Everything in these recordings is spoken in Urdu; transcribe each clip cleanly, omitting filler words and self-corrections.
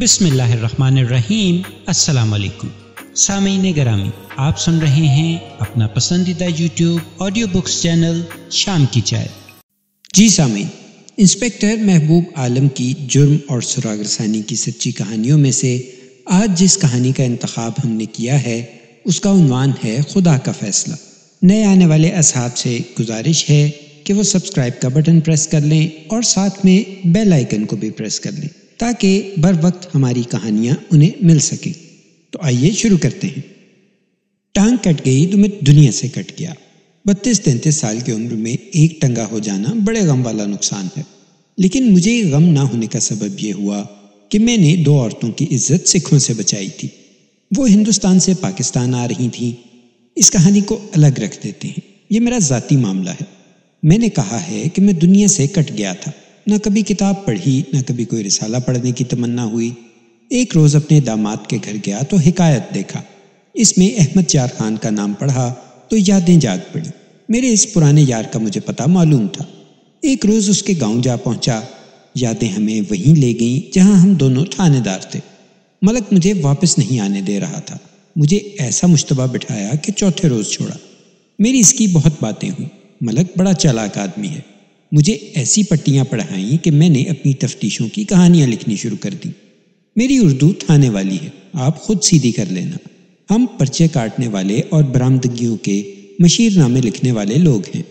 بسم اللہ الرحمن الرحیم۔ السلام علیکم سامعین گرامی، آپ سن رہے ہیں اپنا پسندیدہ یوٹیوب آڈیو بکس چینل شام کی چائے۔ جی سامعین، انسپکٹر محبوب عالم کی جرم اور سراغ رسانی کی سچی کہانیوں میں سے آج جس کہانی کا انتخاب ہم نے کیا ہے اس کا عنوان ہے خدا کا فیصلہ۔ نئے آنے والے اصحاب سے گزارش ہے کہ وہ سبسکرائب کا بٹن پریس کر لیں اور ساتھ میں بیل آئیکن کو بھی پریس کر لیں تاکہ بر وقت ہماری کہانیاں انہیں مل سکیں۔ تو آئیے شروع کرتے ہیں۔ ٹانگ کٹ گئی تو میں دنیا سے کٹ گیا۔ 32-33 سال کی عمر میں ایک ٹنگا ہو جانا بڑے غم والا نقصان ہے، لیکن مجھے غم نہ ہونے کا سبب یہ ہوا کہ میں نے 2 عورتوں کی عزت سکھوں سے بچائی تھی۔ وہ ہندوستان سے پاکستان آ رہی تھیں۔ اس کہانی کو الگ رکھ دیتے ہیں، یہ میرا ذاتی معاملہ ہے۔ میں نے کہا ہے کہ میں دنیا سے کٹ گیا تھا، نہ کبھی کتاب پڑھی، نہ کبھی کوئی رسالہ پڑھنے کی تمنا ہوئی۔ ایک روز اپنے داماد کے گھر گیا تو حکایت دیکھا، اس میں احمد یار خان کا نام پڑھا تو یادیں جاگ پڑی۔ میرے اس پرانے یار کا مجھے پتہ معلوم تھا۔ ایک روز اس کے گاؤں جا پہنچا، یادیں ہمیں وہیں لے گئیں جہاں ہم دونوں تھانے دار تھے۔ ملک مجھے واپس نہیں آنے دے رہا تھا، مجھے ایسا مشتبہ بٹھایا کہ چوتھے روز چھوڑا۔ میری اس کی بہت باتیں ہوئیں۔ ملک بڑا چالاک آدمی ہے، مجھے ایسی پٹیاں پڑھائیں کہ میں نے اپنی تفتیشوں کی کہانیاں لکھنی شروع کر دی۔ میری اردو تھانے والی ہے، آپ خود سیدھی کر لینا۔ ہم پرچے کاٹنے والے اور برآمدگیوں کے مشیر نامے لکھنے والے لوگ ہیں۔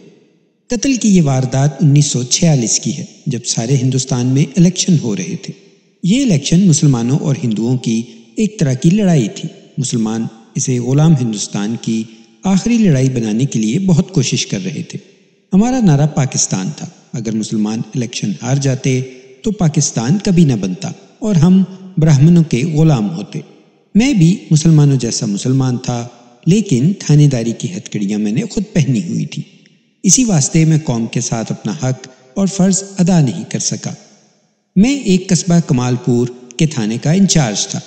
قتل کی یہ واردات 1946 کی ہے، جب سارے ہندوستان میں الیکشن ہو رہے تھے۔ یہ الیکشن مسلمانوں اور ہندوؤں کی ایک طرح کی لڑائی تھی۔ مسلمان اسے غلام ہندوستان کی آخری لڑائی بنانے کے لیے بہت کوشش کر رہے تھے۔ ہمارا نعرہ پاکستان تھا، اگر مسلمان الیکشن ہار جاتے تو پاکستان کبھی نہ بنتا اور ہم برہمنوں کے غلام ہوتے۔ میں بھی مسلمانوں جیسا مسلمان تھا، لیکن تھانے داری کی ہتھکڑیاں میں نے خود پہنی ہوئی تھی۔ اسی واسطے میں قوم کے ساتھ اپنا حق اور فرض ادا نہیں کر سکا۔ میں ایک قصبہ کمال پور کے تھانے کا انچارج تھا۔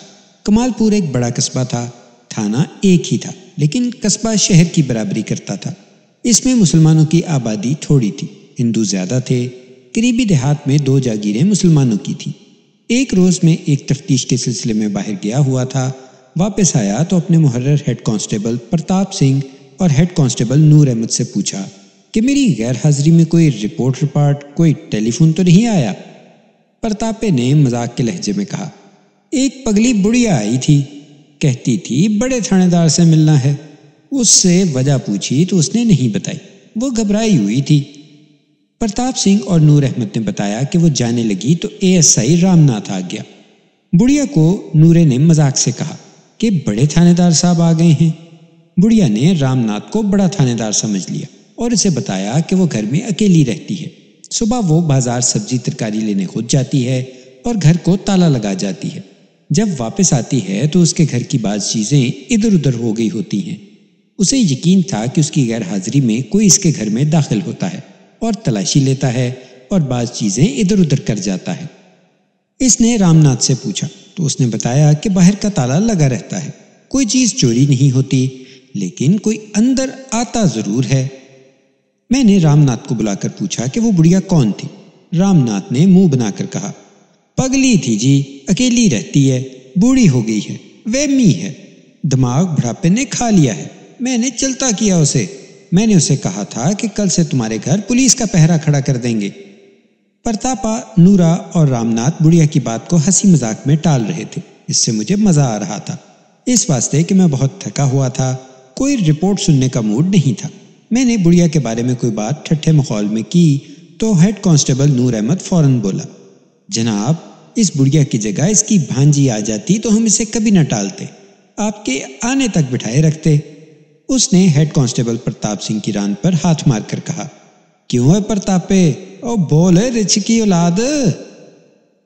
کمال پور ایک بڑا قصبہ تھا، تھانہ ایک ہی تھا، لیکن قصبہ شہر کی برابری کرتا تھا۔ اس میں مسلمانوں کی آبادی تھوڑی تھی، ہندو زیادہ تھے۔ قریبی دیہات میں 2 جاگیریں مسلمانوں کی تھیں۔ ایک روز میں ایک تفتیش کے سلسلے میں باہر گیا ہوا تھا، واپس آیا تو اپنے محرر ہیڈ کانسٹیبل پرتاپ سنگھ اور ہیڈ کانسٹیبل نور احمد سے پوچھا کہ میری غیر حاضری میں کوئی رپورٹ کوئی ٹیلی فون تو نہیں آیا؟ پرتاپے نے مذاق کے لہجے میں کہا، ایک پگلی بڑھیا آئی تھی، کہتی تھی بڑے تھانے دار سے ملنا ہے۔ اس سے وجہ پوچھی تو اس نے نہیں بتائی، وہ گھبرائی ہوئی تھی۔ پرتاپ سنگھ اور نور احمد نے بتایا کہ وہ جانے لگی تو ASI رام ناتھ آ گیا۔ بڑھیا کو نورے نے مذاق سے کہا کہ بڑے تھانے دار صاحب آ گئے ہیں۔ بڑھیا نے رام ناتھ کو بڑا تھانے دار سمجھ لیا اور اسے بتایا کہ وہ گھر میں اکیلی رہتی ہے۔ صبح وہ بازار سبزی ترکاری لینے خود جاتی ہے اور گھر کو تالا لگا جاتی ہے۔ جب واپس آتی ہے تو اس کے گھر کی بعض چیزیں ادھر ادھر ہو گئی ہوتی ہیں۔ اسے یقین تھا کہ اس کی غیر حاضری میں کوئی اس کے گھر میں داخل ہوتا ہے اور تلاشی لیتا ہے اور بعض چیزیں ادھر ادھر کر جاتا ہے۔ اس نے رام ناتھ سے پوچھا تو اس نے بتایا کہ باہر کا تالا لگا رہتا ہے، کوئی چیز چوری نہیں ہوتی، لیکن کوئی اندر آتا ضرور ہے۔ میں نے رام ناتھ کو بلا کر پوچھا کہ وہ بڑھیا کون تھی۔ رام ناتھ نے منہ بنا کر کہا، پگلی تھی جی، اکیلی رہتی ہے، بوڑھی ہو گئی ہے، وہمی ہے، دماغ بڑھاپے نے کھا لیا ہے، میں نے چلتا کیا اسے۔ میں نے اسے کہا تھا کہ کل سے تمہارے گھر پولیس کا پہرا کھڑا کر دیں گے۔ پرتاپا، نورا اور رام ناتھ بڑھیا کی بات کو ہنسی مذاق میں ٹال رہے تھے۔ اس سے مجھے مزہ آ رہا تھا، اس واسطے کہ میں بہت تھکا ہوا تھا، کوئی رپورٹ سننے کا موڈ نہیں تھا۔ میں نے بڑھیا کے بارے میں کوئی بات ٹھٹھے مخول میں کی تو ہیڈ کانسٹیبل نور احمد فوراً بولا، جناب اس بڑھیا کی جگہ اس کی بھانجی آ جاتی تو ہم اسے کبھی نہ ٹالتے، آپ کے آنے تک بٹھائے رکھتے۔ اس نے ہیڈ کانسٹیبل پرتاپ سنگھ کی ران پر ہاتھ مار کر کہا، کیوں ہے پرتاپے، او بول ہے رچ کی اولاد۔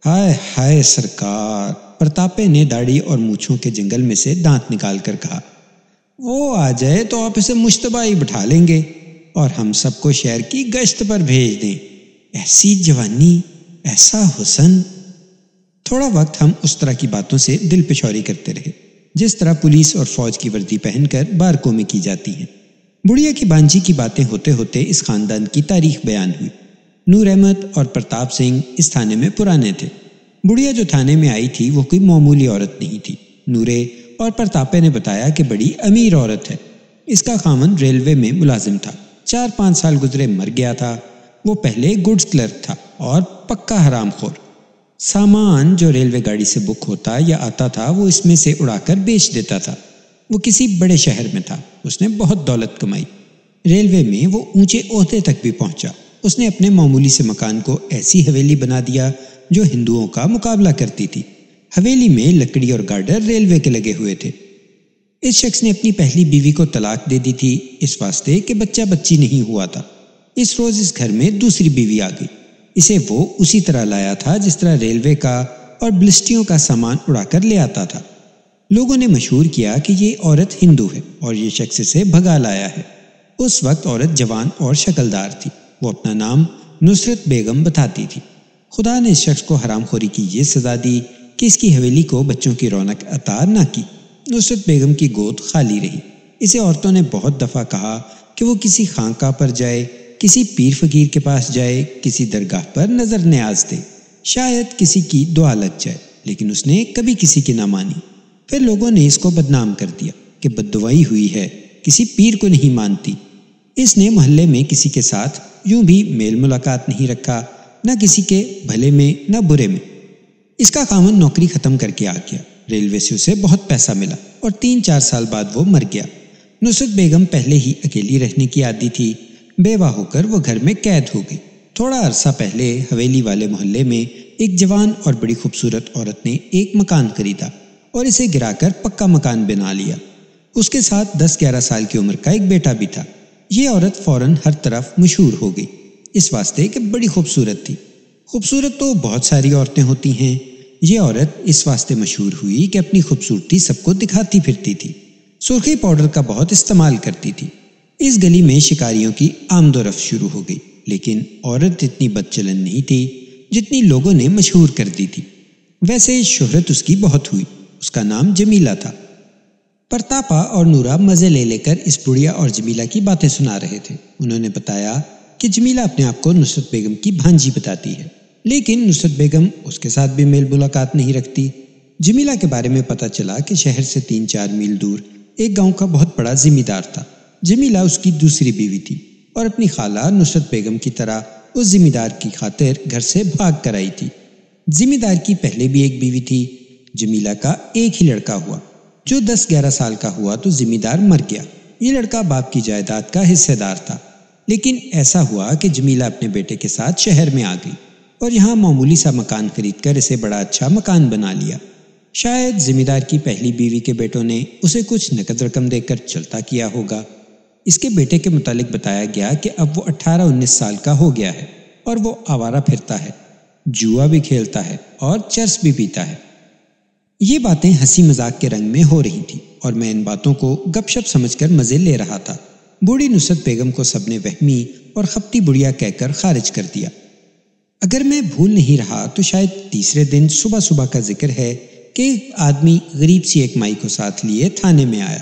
ہائے ہائے سرکار، پرتاپے نے داڑھی اور مونچھوں کے جنگل میں سے دانت نکال کر کہا، وہ آ جائے تو آپ اسے مشتبہ ہی بٹھا لیں گے اور ہم سب کو شہر کی گشت پر بھیج دیں۔ ایسی جوانی، ایسا حسن۔ تھوڑا وقت ہم اس طرح کی باتوں سے دل پچھوری کرتے رہے جس طرح پولیس اور فوج کی وردی پہن کر بارکوں میں کی جاتی ہیں۔ بڑھیا کی بانجی کی باتیں ہوتے ہوتے اس خاندان کی تاریخ بیان ہوئی۔ نور احمد اور پرتاپ سنگھ اس تھانے میں پرانے تھے۔ بڑھیا جو تھانے میں آئی تھی وہ کوئی معمولی عورت نہیں تھی۔ نورے اور پرتاپے نے بتایا کہ بڑی امیر عورت ہے۔ اس کا خاوند ریلوے میں ملازم تھا، 4-5 سال گزرے مر گیا تھا۔ وہ پہلے گڈز کلرک تھا اور پکا حرام خور۔ سامان جو ریلوے گاڑی سے بک ہوتا یا آتا تھا وہ اس میں سے اڑا کر بیچ دیتا تھا۔ وہ کسی بڑے شہر میں تھا، اس نے بہت دولت کمائی۔ ریلوے میں وہ اونچے عہدے تک بھی پہنچا۔ اس نے اپنے معمولی سے مکان کو ایسی حویلی بنا دیا جو ہندوؤں کا مقابلہ کرتی تھی۔ حویلی میں لکڑی اور گارڈر ریلوے کے لگے ہوئے تھے۔ اس شخص نے اپنی پہلی بیوی کو طلاق دے دی تھی اس واسطے کہ بچہ بچی نہیں ہوا تھا۔ اس روز اس گھر میں دوسری بیوی آ گئی۔ اسے وہ اسی طرح لایا تھا جس طرح ریلوے کا اور بلسٹیوں کا سامان اڑا کر لے آتا تھا۔ لوگوں نے مشہور کیا کہ یہ عورت ہندو ہے اور یہ شخص اسے بھگا لایا ہے۔ اس وقت عورت جوان اور شکلدار تھی۔ وہ اپنا نام نصرت بیگم بتاتی تھی۔ خدا نے اس شخص کو حرام خوری کی یہ سزا دی کہ اس کی حویلی کو بچوں کی رونق عطا نہ کی۔ نصرت بیگم کی گود خالی رہی۔ اسے عورتوں نے بہت دفعہ کہا کہ وہ کسی خانقاہ پر جائے، کسی پیر فقیر کے پاس جائے، کسی درگاہ پر نظر نیاز دے، شاید کسی کی دعا لگ جائے، لیکن اس نے کبھی کسی کی نہ مانی۔ پھر لوگوں نے اس کو بدنام کر دیا کہ بددعائی ہوئی ہے، کسی پیر کو نہیں مانتی۔ اس نے محلے میں کسی کے ساتھ یوں بھی میل ملاقات نہیں رکھا، نہ کسی کے بھلے میں نہ برے میں۔ اس کا خاوند نوکری ختم کر کے آ گیا۔ ریلوے سے اسے بہت پیسہ ملا اور 3-4 سال بعد وہ مر گیا۔ نصرت بیگم پہلے ہی اکیلی رہنے کی عادی تھی۔ بیوہ ہو کر وہ گھر میں قید ہو گئی۔ تھوڑا عرصہ پہلے حویلی والے محلے میں ایک جوان اور بڑی خوبصورت عورت نے ایک مکان خریدا اور اسے گرا کر پکا مکان بنا لیا۔ اس کے ساتھ 10-11 سال کی عمر کا ایک بیٹا بھی تھا۔ یہ عورت فوراً ہر طرف مشہور ہو گئی، اس واسطے کہ بڑی خوبصورت تھی۔ خوبصورت تو بہت ساری عورتیں ہوتی ہیں، یہ عورت اس واسطے مشہور ہوئی کہ اپنی خوبصورتی سب کو دکھاتی پھرتی تھی۔ سرخی پاؤڈر کا بہت استعمال کرتی تھی۔ اس گلی میں شکاریوں کی آمد و رفت شروع ہو گئی، لیکن عورت اتنی بد چلن نہیں تھی جتنی لوگوں نے مشہور کر دی تھی۔ ویسے شہرت اس کی بہت ہوئی۔ اس کا نام جمیلہ تھا۔ پرتاپا اور نورا مزے لے لے کر اس بڑھیا اور جمیلہ کی باتیں سنا رہے تھے۔ انہوں نے بتایا کہ جمیلہ اپنے آپ کو نصرت بیگم کی بھانجی بتاتی ہے، لیکن نصرت بیگم اس کے ساتھ بھی میل ملاقات نہیں رکھتی۔ جمیلہ کے بارے میں پتہ چلا کہ شہر سے 3-4 میل دور ایک گاؤں کا بہت بڑا ذمہ دار تھا۔ جمیلہ اس کی دوسری بیوی تھی اور اپنی خالہ نصرت بیگم کی طرح اس ذمہ دار کی خاطر گھر سے بھاگ کر آئی تھی۔ ذمہ دار کی پہلے بھی ایک بیوی تھی۔ جمیلہ کا ایک ہی لڑکا ہوا۔ جو 10-11 سال کا ہوا تو ذمہ دار مر گیا۔ یہ لڑکا باپ کی جائیداد کا حصے دار تھا، لیکن ایسا ہوا کہ جمیلہ اپنے بیٹے کے ساتھ شہر میں آ گئی اور یہاں معمولی سا مکان خرید کر اسے بڑا اچھا مکان بنا لیا۔ شاید ذمہ دار کی پہلی بیوی کے بیٹوں نے اسے کچھ نقد رقم دے کر چلتا کیا ہوگا۔ اس کے بیٹے کے متعلق بتایا گیا کہ اب وہ 18-19 سال کا ہو گیا ہے اور وہ آوارہ پھرتا ہے، جوا بھی کھیلتا ہے اور چرس بھی پیتا ہے۔ یہ باتیں ہنسی مذاق کے رنگ میں ہو رہی تھیں اور میں ان باتوں کو گپ شپ سمجھ کر مزے لے رہا تھا۔ بوڑھی نصرت بیگم کو سب نے وہمی اور خپتی بڑھیا کہہ کر خارج کر دیا۔ اگر میں بھول نہیں رہا تو شاید تیسرے دن صبح صبح کا ذکر ہے کہ ایک آدمی غریب سی ایک مائی کو ساتھ لیے تھانے میں آیا۔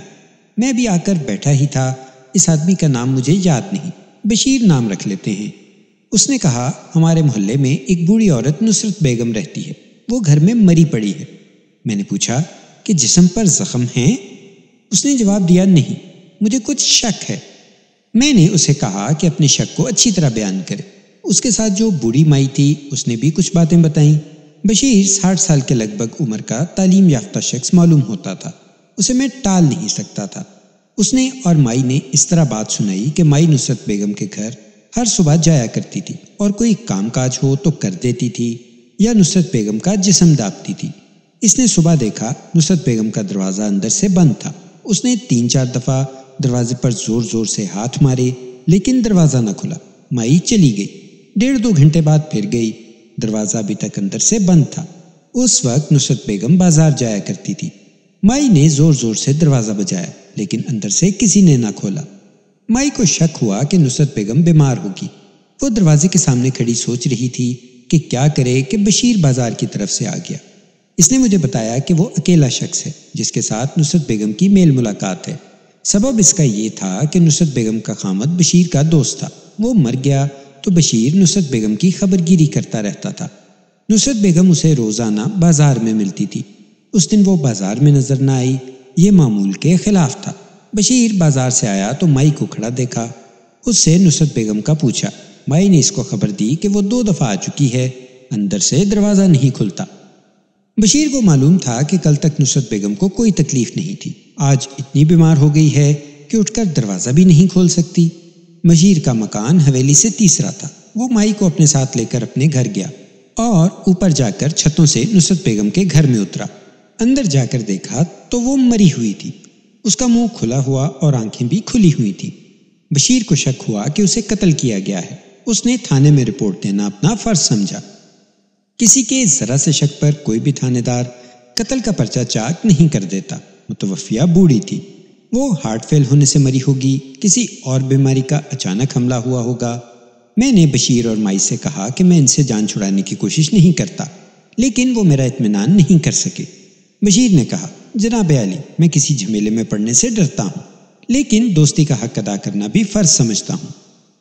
میں بھی آ کر بیٹھا ہی تھا۔ اس آدمی کا نام مجھے یاد نہیں، بشیر نام رکھ لیتے ہیں۔ اس نے کہا، ہمارے محلے میں ایک بوڑھی عورت نصرت بیگم رہتی ہے، وہ گھر میں مری پڑی ہے۔ میں نے پوچھا کہ جسم پر زخم ہیں؟ اس نے جواب دیا، نہیں، مجھے کچھ شک ہے۔ میں نے اسے کہا کہ اپنے شک کو اچھی طرح بیان کرے۔ اس کے ساتھ جو بوڑھی مائی تھی اس نے بھی کچھ باتیں بتائیں۔ بشیر 60 سال کے لگ بھگ عمر کا تعلیم یافتہ شخص معلوم ہوتا تھا، اسے میں ٹال نہیں سکتا تھا۔ اس نے اور مائی نے اس طرح بات سنائی کہ مائی نصرت بیگم کے گھر ہر صبح جایا کرتی تھی اور کوئی کام کاج ہو تو کر دیتی تھی یا نصرت بیگم کا جسم دابتی تھی۔ اس نے صبح دیکھا نصرت بیگم کا دروازہ اندر سے بند تھا۔ اس نے 3-4 دفعہ دروازے پر زور زور سے ہاتھ مارے لیکن دروازہ نہ کھلا۔ مائی چلی گئی۔ 1.5-2 گھنٹے بعد پھر گئی، دروازہ ابھی تک اندر سے بند تھا۔ اس وقت نصرت بیگم بازار جایا کرتی تھی۔ مائی نے زور زور سے دروازہ بجایا لیکن اندر سے کسی نے نہ کھولا۔ مائی کو شک ہوا کہ نصرت بیگم بیمار ہوگی۔ وہ دروازے کے سامنے کھڑی سوچ رہی تھی کہ کیا کرے کہ بشیر بازار کی طرف سے آ گیا۔ اس نے مجھے بتایا کہ وہ اکیلا شخص ہے جس کے ساتھ نصرت بیگم کی میل ملاقات ہے۔ سبب اس کا یہ تھا کہ نصرت بیگم کا خاوند بشیر کا دوست تھا۔ وہ مر گیا تو بشیر نصرت بیگم کی خبر گیری کرتا رہتا تھا۔ نصرت بیگم اسے روزانہ بازار میں ملتی تھی۔ اس دن وہ بازار میں نظر نہ آئی، یہ معمول کے خلاف تھا۔ بشیر بازار سے آیا تو مائی کو کھڑا دیکھا۔ اس سے نصرت بیگم کا پوچھا۔ مائی نے اس کو خبر دی کہ وہ 2 دفعہ آ چکی ہے، اندر سے دروازہ نہیں کھلتا۔ بشیر کو معلوم تھا کہ کل تک نصرت بیگم کو کوئی تکلیف نہیں تھی، آج اتنی بیمار ہو گئی ہے کہ اٹھ کر دروازہ بھی نہیں کھول سکتی۔ بشیر کا مکان حویلی سے تیسرا تھا۔ وہ مائی کو اپنے ساتھ لے کر اپنے گھر گیا اور اوپر جا کر چھتوں سے نصرت بیگم کے گھر میں اترا۔ اندر جا کر دیکھا تو وہ مری ہوئی تھی، اس کا منہ کھلا ہوا اور آنکھیں بھی کھلی ہوئی تھیں۔ بشیر کو شک ہوا کہ اسے قتل کیا گیا ہے۔ اس نے تھانے میں رپورٹ دینا اپنا فرض سمجھا۔ کسی کے ذرا سے شک پر کوئی بھی تھانے دار قتل کا پرچہ چاک نہیں کر دیتا۔ متوفیہ بوڑھی تھی، وہ ہارٹ فیل ہونے سے مری ہوگی، کسی اور بیماری کا اچانک حملہ ہوا ہوگا۔ میں نے بشیر اور مائی سے کہا کہ میں ان سے جان چھڑانے کی کوشش نہیں کرتا، لیکن وہ میرا اطمینان نہیں کر سکے۔ بشیر نے کہا، جناب عالی، میں کسی جھمیلے میں پڑنے سے ڈرتا ہوں، لیکن دوستی کا حق ادا کرنا بھی فرض سمجھتا ہوں۔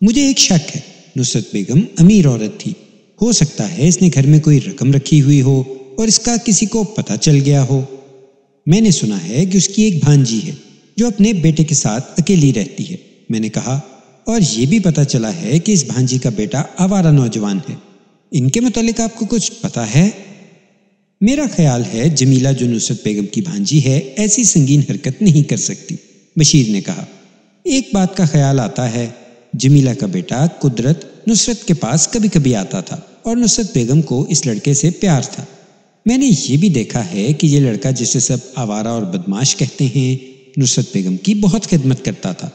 مجھے ایک شک ہے، نصرت بیگم امیر عورت تھی، ہو سکتا ہے اس نے گھر میں کوئی رقم رکھی ہوئی ہو اور اس کا کسی کو پتہ چل گیا ہو۔ میں نے سنا ہے کہ اس کی ایک بھانجی ہے جو اپنے بیٹے کے ساتھ اکیلی رہتی ہے۔ میں نے کہا، اور یہ بھی پتہ چلا ہے کہ اس بھانجی کا بیٹا آوارہ نوجوان ہے۔ ان کے متعلق آپ کو کچھ پتہ ہے؟ میرا خیال ہے جمیلہ جو نصرت بیگم کی بھانجی ہے ایسی سنگین حرکت نہیں کر سکتی۔ بشیر نے کہا، ایک بات کا خیال آتا ہے، جمیلہ کا بیٹا قدرت نصرت کے پاس کبھی کبھی آتا تھا اور نصرت بیگم کو اس لڑکے سے پیار تھا۔ میں نے یہ بھی دیکھا ہے کہ یہ لڑکا جسے سب آوارہ اور بدماش کہتے ہیں، نصرت بیگم کی بہت خدمت کرتا تھا۔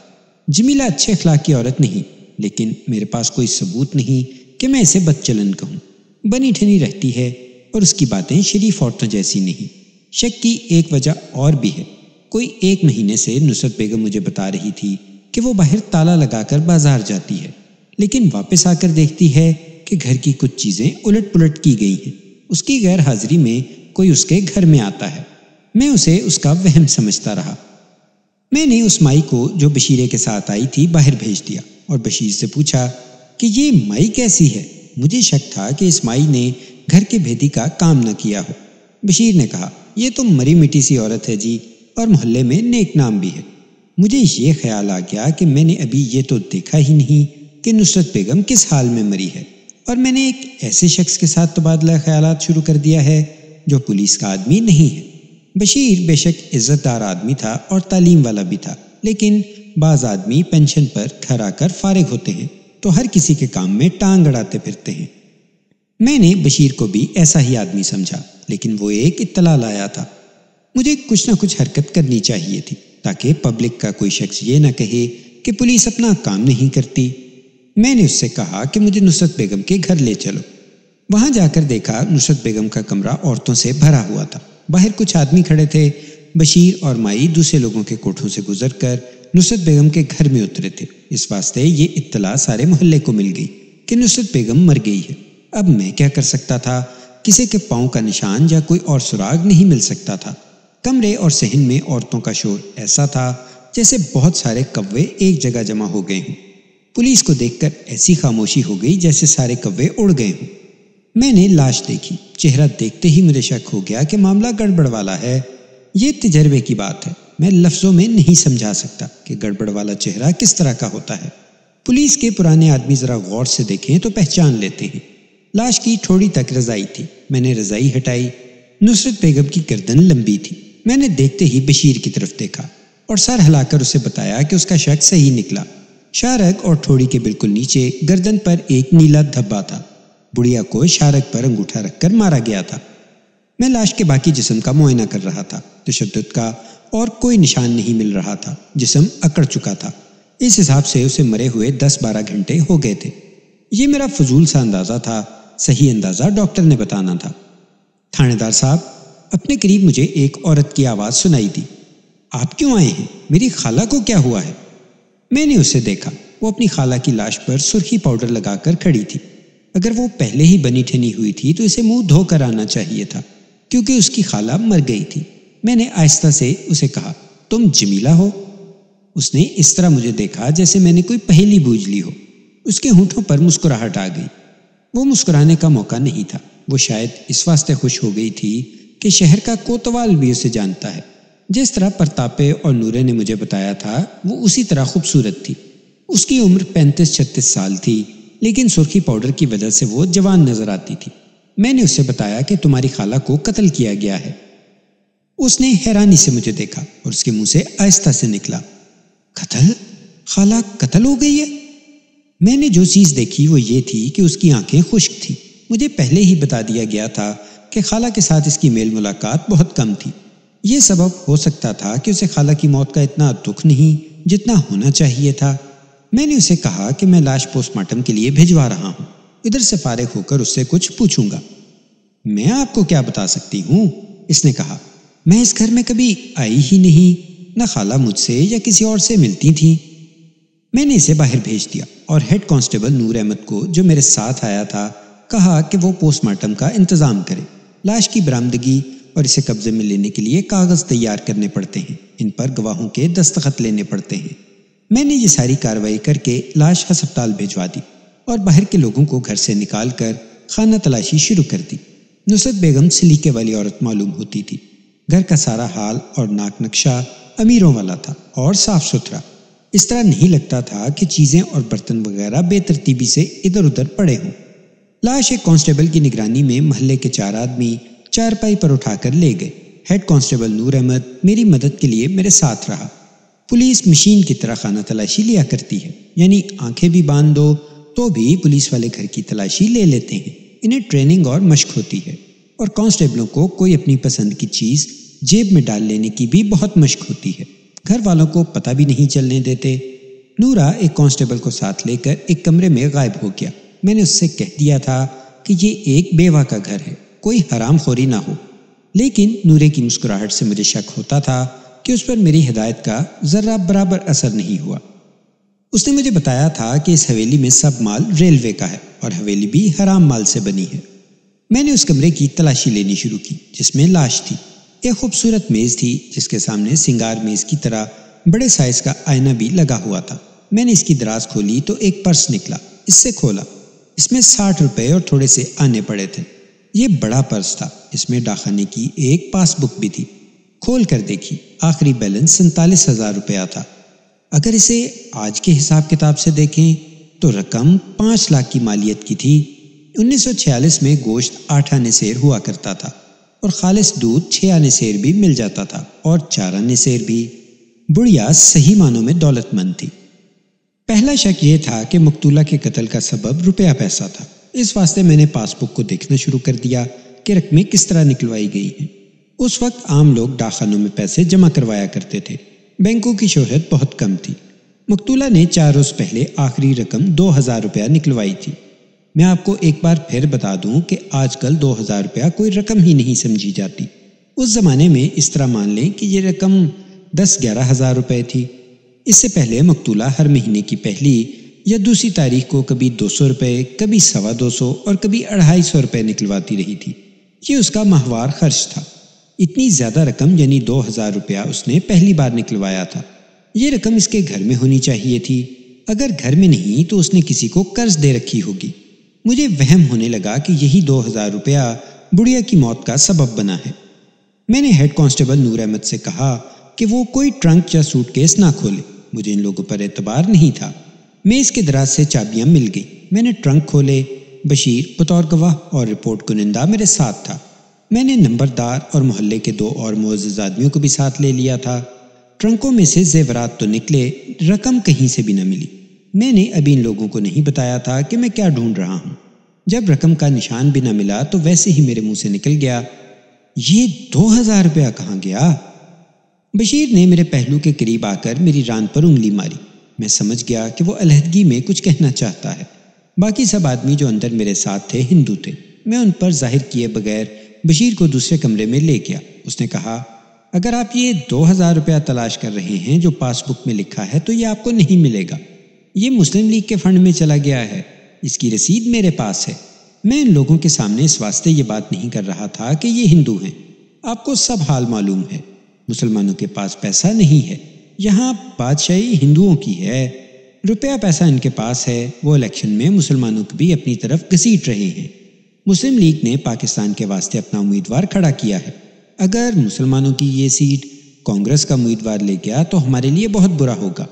جمیلہ اچھے اخلاق کی عورت نہیں، لیکن میرے پاس کوئی ثبوت نہیں کہ میں اسے بد چلن کہوں۔ بنی ٹھنی رہتی ہے اور اس کی باتیں شریف عورتوں جیسی نہیں۔ شک کی ایک وجہ اور بھی ہے۔ کوئی 1 مہینے سے نصرت بیگم مجھے بتا رہی تھی کہ وہ باہر تالا لگا کر بازار جاتی ہے، لیکن واپس آ کر دیکھتی ہے کہ گھر کی کچھ چیزیں الٹ پلٹ کی گئی ہیں۔ اس کی غیر حاضری میں کوئی اس کے گھر میں آتا ہے۔ میں اسے اس کا وہم سمجھتا رہا۔ میں نے اس مائی کو جو بشیرے کے ساتھ آئی تھی باہر بھیج دیا اور بشیر سے پوچھا کہ یہ مائی کیسی ہے۔ مجھے شک تھا کہ اس مائی نے گھر کے بھیدی کا کام نہ کیا ہو۔ بشیر نے کہا، یہ تو مری مٹی سی عورت ہے جی، اور محلے میں نیک نام بھی ہے۔ مجھے یہ خیال آ گیا کہ میں نے ابھی یہ تو دیکھا ہی نہیں کہ نصرت بیگم کس حال میں مری ہے، اور میں نے ایک ایسے شخص کے ساتھ تبادلہ خیالات شروع کر دیا ہے جو پولیس کا آدمی نہیں ہے۔ بشیر بے شک عزت دار آدمی تھا اور تعلیم والا بھی تھا، لیکن بعض آدمی پینشن پر گھر آ کر فارغ ہوتے ہیں تو ہر کسی کے کام میں ٹانگ اڑاتے پھرتے ہیں۔ میں نے بشیر کو بھی ایسا ہی آدمی سمجھا، لیکن وہ ایک اطلاع لایا تھا۔ مجھے کچھ نہ کچھ حرکت کرنی چاہیے تھی تاکہ پبلک کا کوئی شخص یہ نہ کہے کہ پولیس اپنا کام نہیں کرتی۔ میں نے اس سے کہا کہ مجھے نصرت بیگم کے گھر لے چلو۔ وہاں جا کر دیکھا نصرت بیگم کا کمرہ عورتوں سے بھرا ہوا تھا۔ باہر کچھ آدمی کھڑے تھے۔ بشیر اور مائی دوسرے لوگوں کے کوٹھوں سے گزر کر نصرت بیگم کے گھر میں اترے تھے۔ اس واسطے یہ اطلاع سارے محلے کو مل گئی کہ نصرت بیگم مر گئی ہے۔ اب میں کیا کر سکتا تھا؟ کسی کے پاؤں کا نشان یا کوئی اور سراغ نہیں مل سکتا تھا۔ کمرے اور صحن میں عورتوں کا شور ایسا تھا جیسے بہت سارے کوے ایک جگہ جمع ہو گئے ہوں۔ پولیس کو دیکھ کر ایسی خاموشی ہو گئی جیسے سارے کوے اڑ گئے ہوں۔ میں نے لاش دیکھی، چہرہ دیکھتے ہی مجھے شک ہو گیا کہ معاملہ گڑبڑ والا ہے۔ یہ تجربے کی بات ہے، میں لفظوں میں نہیں سمجھا سکتا کہ گڑبڑ والا چہرہ کس طرح کا ہوتا ہے۔ پولیس کے پرانے آدمی ذرا غور سے دیکھیں تو پہچان لیتے ہیں۔ لاش کی تھوڑی تک رضائی تھی۔ میں نے رضائی ہٹائی۔ نصرت بیگم کی گردن لمبی تھی۔ میں نے دیکھتے ہی بشیر کی طرف دیکھا اور سر ہلا کر اسے بتایا کہ اس کا شک صحیح نکلا۔ شارک اور ٹھوڑی کے بالکل نیچے گردن پر ایک نیلا دھبا تھا۔ بڑھیا کو شارک پر انگوٹھا رکھ کر مارا گیا تھا۔ میں لاش کے باقی جسم کا معائنہ کر رہا تھا۔ تشدد کا اور کوئی نشان نہیں مل رہا تھا۔ جسم اکڑ چکا تھا۔ اس حساب سے اسے مرے ہوئے 10-12 گھنٹے ہو گئے تھے۔ یہ میرا فضول سا اندازہ تھا، صحیح اندازہ ڈاکٹر نے بتانا تھا۔ تھانے دار صاحب، اپنے قریب مجھے ایک عورت کی آواز سنائی دی۔ آپ کیوں آئے ہیں؟ میری خالہ کو کیا ہوا ہے؟ میں نے اسے دیکھا۔ وہ اپنی خالہ کی لاش پر سرخی پاؤڈر لگا کر کھڑی تھی۔ اگر وہ پہلے ہی بنی ٹھنی ہوئی تھی تو اسے منہ دھو کر آنا چاہیے تھا، کیونکہ اس کی خالہ مر گئی تھی۔ میں نے آہستہ سے اسے کہا، تم جمیلہ ہو؟ اس نے اس طرح مجھے دیکھا جیسے میں نے کوئی پہیلی بوجھ لی ہو۔ اس کے ہونٹوں پر مسکراہٹ آ گئی۔ وہ مسکرانے کا موقع نہیں تھا۔ وہ شاید اس واسطے خوش ہو گئی تھی کہ شہر کا کوتوال بھی اسے جانتا ہے۔ جس طرح پرتاپے اور نورے نے مجھے بتایا تھا وہ اسی طرح خوبصورت تھی۔ اس کی عمر 35-36 سال تھی، لیکن سرخی پاؤڈر کی وجہ سے وہ جوان نظر آتی تھی۔ میں نے اسے بتایا کہ تمہاری خالہ کو قتل کیا گیا ہے۔ اس نے حیرانی سے مجھے دیکھا اور اس کے منہ سے آہستہ سے نکلا، قتل؟ خالہ قتل ہو گئی ہے؟ میں نے جو چیز دیکھی وہ یہ تھی کہ اس کی آنکھیں خشک تھیں۔ مجھے پہلے ہی بتا دیا گیا تھا کہ خالہ کے ساتھ اس کی میل ملاقات بہت کم تھی۔ یہ سبب ہو سکتا تھا کہ اسے خالہ کی موت کا اتنا دکھ نہیں جتنا ہونا چاہیے تھا۔ میں نے اسے کہا کہ میں لاش پوسٹ مارٹم کے لیے بھجوا رہا ہوں، ادھر سے فارغ ہو کر اس سے کچھ پوچھوں گا۔ میں آپ کو کیا بتا سکتی ہوں؟ اس نے کہا، میں اس گھر میں کبھی آئی ہی نہیں، نہ خالہ مجھ سے یا کسی اور سے ملتی تھیں۔ میں نے اسے باہر بھیج دیا اور ہیڈ کانسٹیبل نور احمد کو، جو میرے ساتھ آیا تھا، کہا کہ وہ پوسٹ مارٹم کا انتظام کرے۔ لاش کی برآمدگی اور اسے قبضے میں لینے کے لیے کاغذ تیار کرنے پڑتے ہیں، ان پر گواہوں کے دستخط لینے پڑتے ہیں۔ میں نے یہ ساری کارروائی کر کے لاش ہسپتال بھیجوا دی اور باہر کے لوگوں کو گھر سے نکال کر خانہ تلاشی شروع کر دی۔ نصرت بیگم سلیقے والی عورت معلوم ہوتی تھی۔ گھر کا سارا حال اور ناک نقشہ امیروں والا تھا اور صاف ستھرا۔ اس طرح نہیں لگتا تھا کہ چیزیں اور برتن وغیرہ بے ترتیبی سے ادھر ادھر پڑے ہوں۔ لاش ایک کانسٹیبل کی نگرانی میں محلے کے 4 آدمی چارپائی پر اٹھا کر لے گئے۔ ہیڈ کانسٹیبل نور احمد میری مدد کے لیے میرے ساتھ رہا۔ پولیس مشین کی طرح خانہ تلاشی لیا کرتی ہے، یعنی آنکھیں بھی باندھ دو تو بھی پولیس والے گھر کی تلاشی لے لیتے ہیں۔ انہیں ٹریننگ اور مشق ہوتی ہے، اور کانسٹیبلوں کو کوئی اپنی پسند کی چیز جیب میں ڈال لینے کی بھی بہت مشق ہوتی ہے۔ گھر والوں کو پتہ بھی نہیں چلنے دیتے۔ نورا ایک کانسٹیبل کو ساتھ لے کر ایک کمرے میں غائب ہو گیا۔ میں نے اس سے کہہ دیا تھا کہ یہ ایک بیوہ کا گھر ہے، کوئی حرام خوری نہ ہو، لیکن نورے کی مسکراہٹ سے مجھے شک ہوتا تھا کہ اس پر میری ہدایت کا ذرہ برابر اثر نہیں ہوا۔ اس نے مجھے بتایا تھا کہ اس حویلی میں سب مال ریلوے کا ہے اور حویلی بھی حرام مال سے بنی ہے۔ میں نے اس کمرے کی تلاشی لینی شروع کی جس میں لاش تھی۔ ایک خوبصورت میز تھی جس کے سامنے سنگار میز کی طرح بڑے سائز کا آئینہ بھی لگا ہوا تھا۔ میں نے اس کی دراز کھولی تو ایک پرس نکلا، اس سے کھولا۔ اس میں 60 روپے اور تھوڑے سے آنے پڑے تھے۔ یہ بڑا پرس تھا، اس میں ڈاکخانے کی ایک پاس بک بھی تھی۔ کھول کر دیکھی، آخری بیلنس 47,000 روپیہ تھا۔ اگر اسے آج کے حساب کتاب سے دیکھیں تو رقم 5 لاکھ کی مالیت کی تھی۔ 1946 میں گوشت 8 آنے سیر ہوا کرتا تھا اور خالص دودھ 6 آنے سیر بھی مل جاتا تھا اور 4 آنے سیر بھی۔ بڑھیا صحیح معنوں میں دولت مند تھی۔ پہلا شک یہ تھا کہ مقتولہ کے قتل کا سبب روپیہ پیسہ تھا۔ اس واسطے میں نے پاس بک کو دیکھنا شروع کر دیا کہ رقمیں کس طرح نکلوائی گئی ہیں۔ اس وقت عام لوگ ڈاکخانوں میں پیسے جمع کروایا کرتے تھے، بینکوں کی شہرت بہت کم تھی۔ مقتولہ نے 4 روز پہلے آخری رقم 2,000 روپیہ نکلوائی تھی۔ میں آپ کو ایک بار پھر بتا دوں کہ آج کل 2,000 روپیہ کوئی رقم ہی نہیں سمجھی جاتی۔ اس زمانے میں اس طرح مان لیں کہ یہ رقم 10-11 ہزار روپے تھی۔ اس سے پہلے مقتولہ ہر مہینے کی پہلی یا دوسری تاریخ کو کبھی 200 روپے، کبھی 250 اور کبھی 250 روپے نکلواتی رہی تھی۔ یہ اس کا ماہوار خرچ تھا۔ اتنی زیادہ رقم یعنی 2,000 روپیہ اس نے پہلی بار نکلوایا تھا۔ یہ رقم اس کے گھر میں ہونی چاہیے تھی۔ اگر گھر میں نہیں تو اس نے کسی کو قرض دے رکھی ہوگی۔ مجھے وہم ہونے لگا کہ یہی 2,000 روپیہ بڑھیا کی موت کا سبب بنا ہے۔ میں نے ہیڈ کانسٹیبل نور احمد سے کہا کہ وہ کوئی ٹرنک یا سوٹ کیس نہ کھولے، مجھے ان لوگوں پر اعتبار نہیں تھا۔ میز کے دراز سے چابیاں مل گئیں۔ میں نے ٹرنک کھولے۔ بشیر بطور گواہ اور رپورٹ کنندہ میرے ساتھ تھا۔ میں نے نمبردار اور محلے کے 2 اور معزز آدمیوں کو بھی ساتھ لے لیا تھا۔ ٹرنکوں میں سے زیورات تو نکلے، رقم کہیں سے بھی نہ ملی۔ میں نے ابھی ان لوگوں کو نہیں بتایا تھا کہ میں کیا ڈھونڈ رہا ہوں۔ جب رقم کا نشان بھی نہ ملا تو ویسے ہی میرے منہ سے نکل گیا، یہ 2,000 روپیہ کہاں گیا؟ بشیر نے میرے پہلو کے قریب آ کر میری ران پر انگلی ماری۔ میں سمجھ گیا کہ وہ علیحدگی میں کچھ کہنا چاہتا ہے۔ باقی سب آدمی جو اندر میرے ساتھ تھے ہندو تھے۔ میں ان پر ظاہر کیے بغیر بشیر کو دوسرے کمرے میں لے گیا۔ اس نے کہا، اگر آپ یہ 2,000 روپیہ تلاش کر رہے ہیں جو پاس بک میں لکھا ہے تو یہ آپ کو نہیں ملے گا۔ یہ مسلم لیگ کے فنڈ میں چلا گیا ہے، اس کی رسید میرے پاس ہے۔ میں ان لوگوں کے سامنے اس واسطے یہ بات نہیں کر رہا تھا کہ یہ ہندو ہیں۔ آپ کو سب حال معلوم ہے، مسلمانوں کے پاس پیسہ نہیں ہے، یہاں بادشاہی ہندوؤں کی ہے۔ روپیہ پیسہ ان کے پاس ہے، وہ الیکشن میں مسلمانوں کو بھی اپنی طرف گھسیٹ رہے ہیں۔ مسلم لیگ نے پاکستان کے واسطے اپنا امیدوار کھڑا کیا ہے۔ اگر مسلمانوں کی یہ سیٹ کانگریس کا امیدوار لے گیا تو ہمارے لیے بہت برا ہوگا۔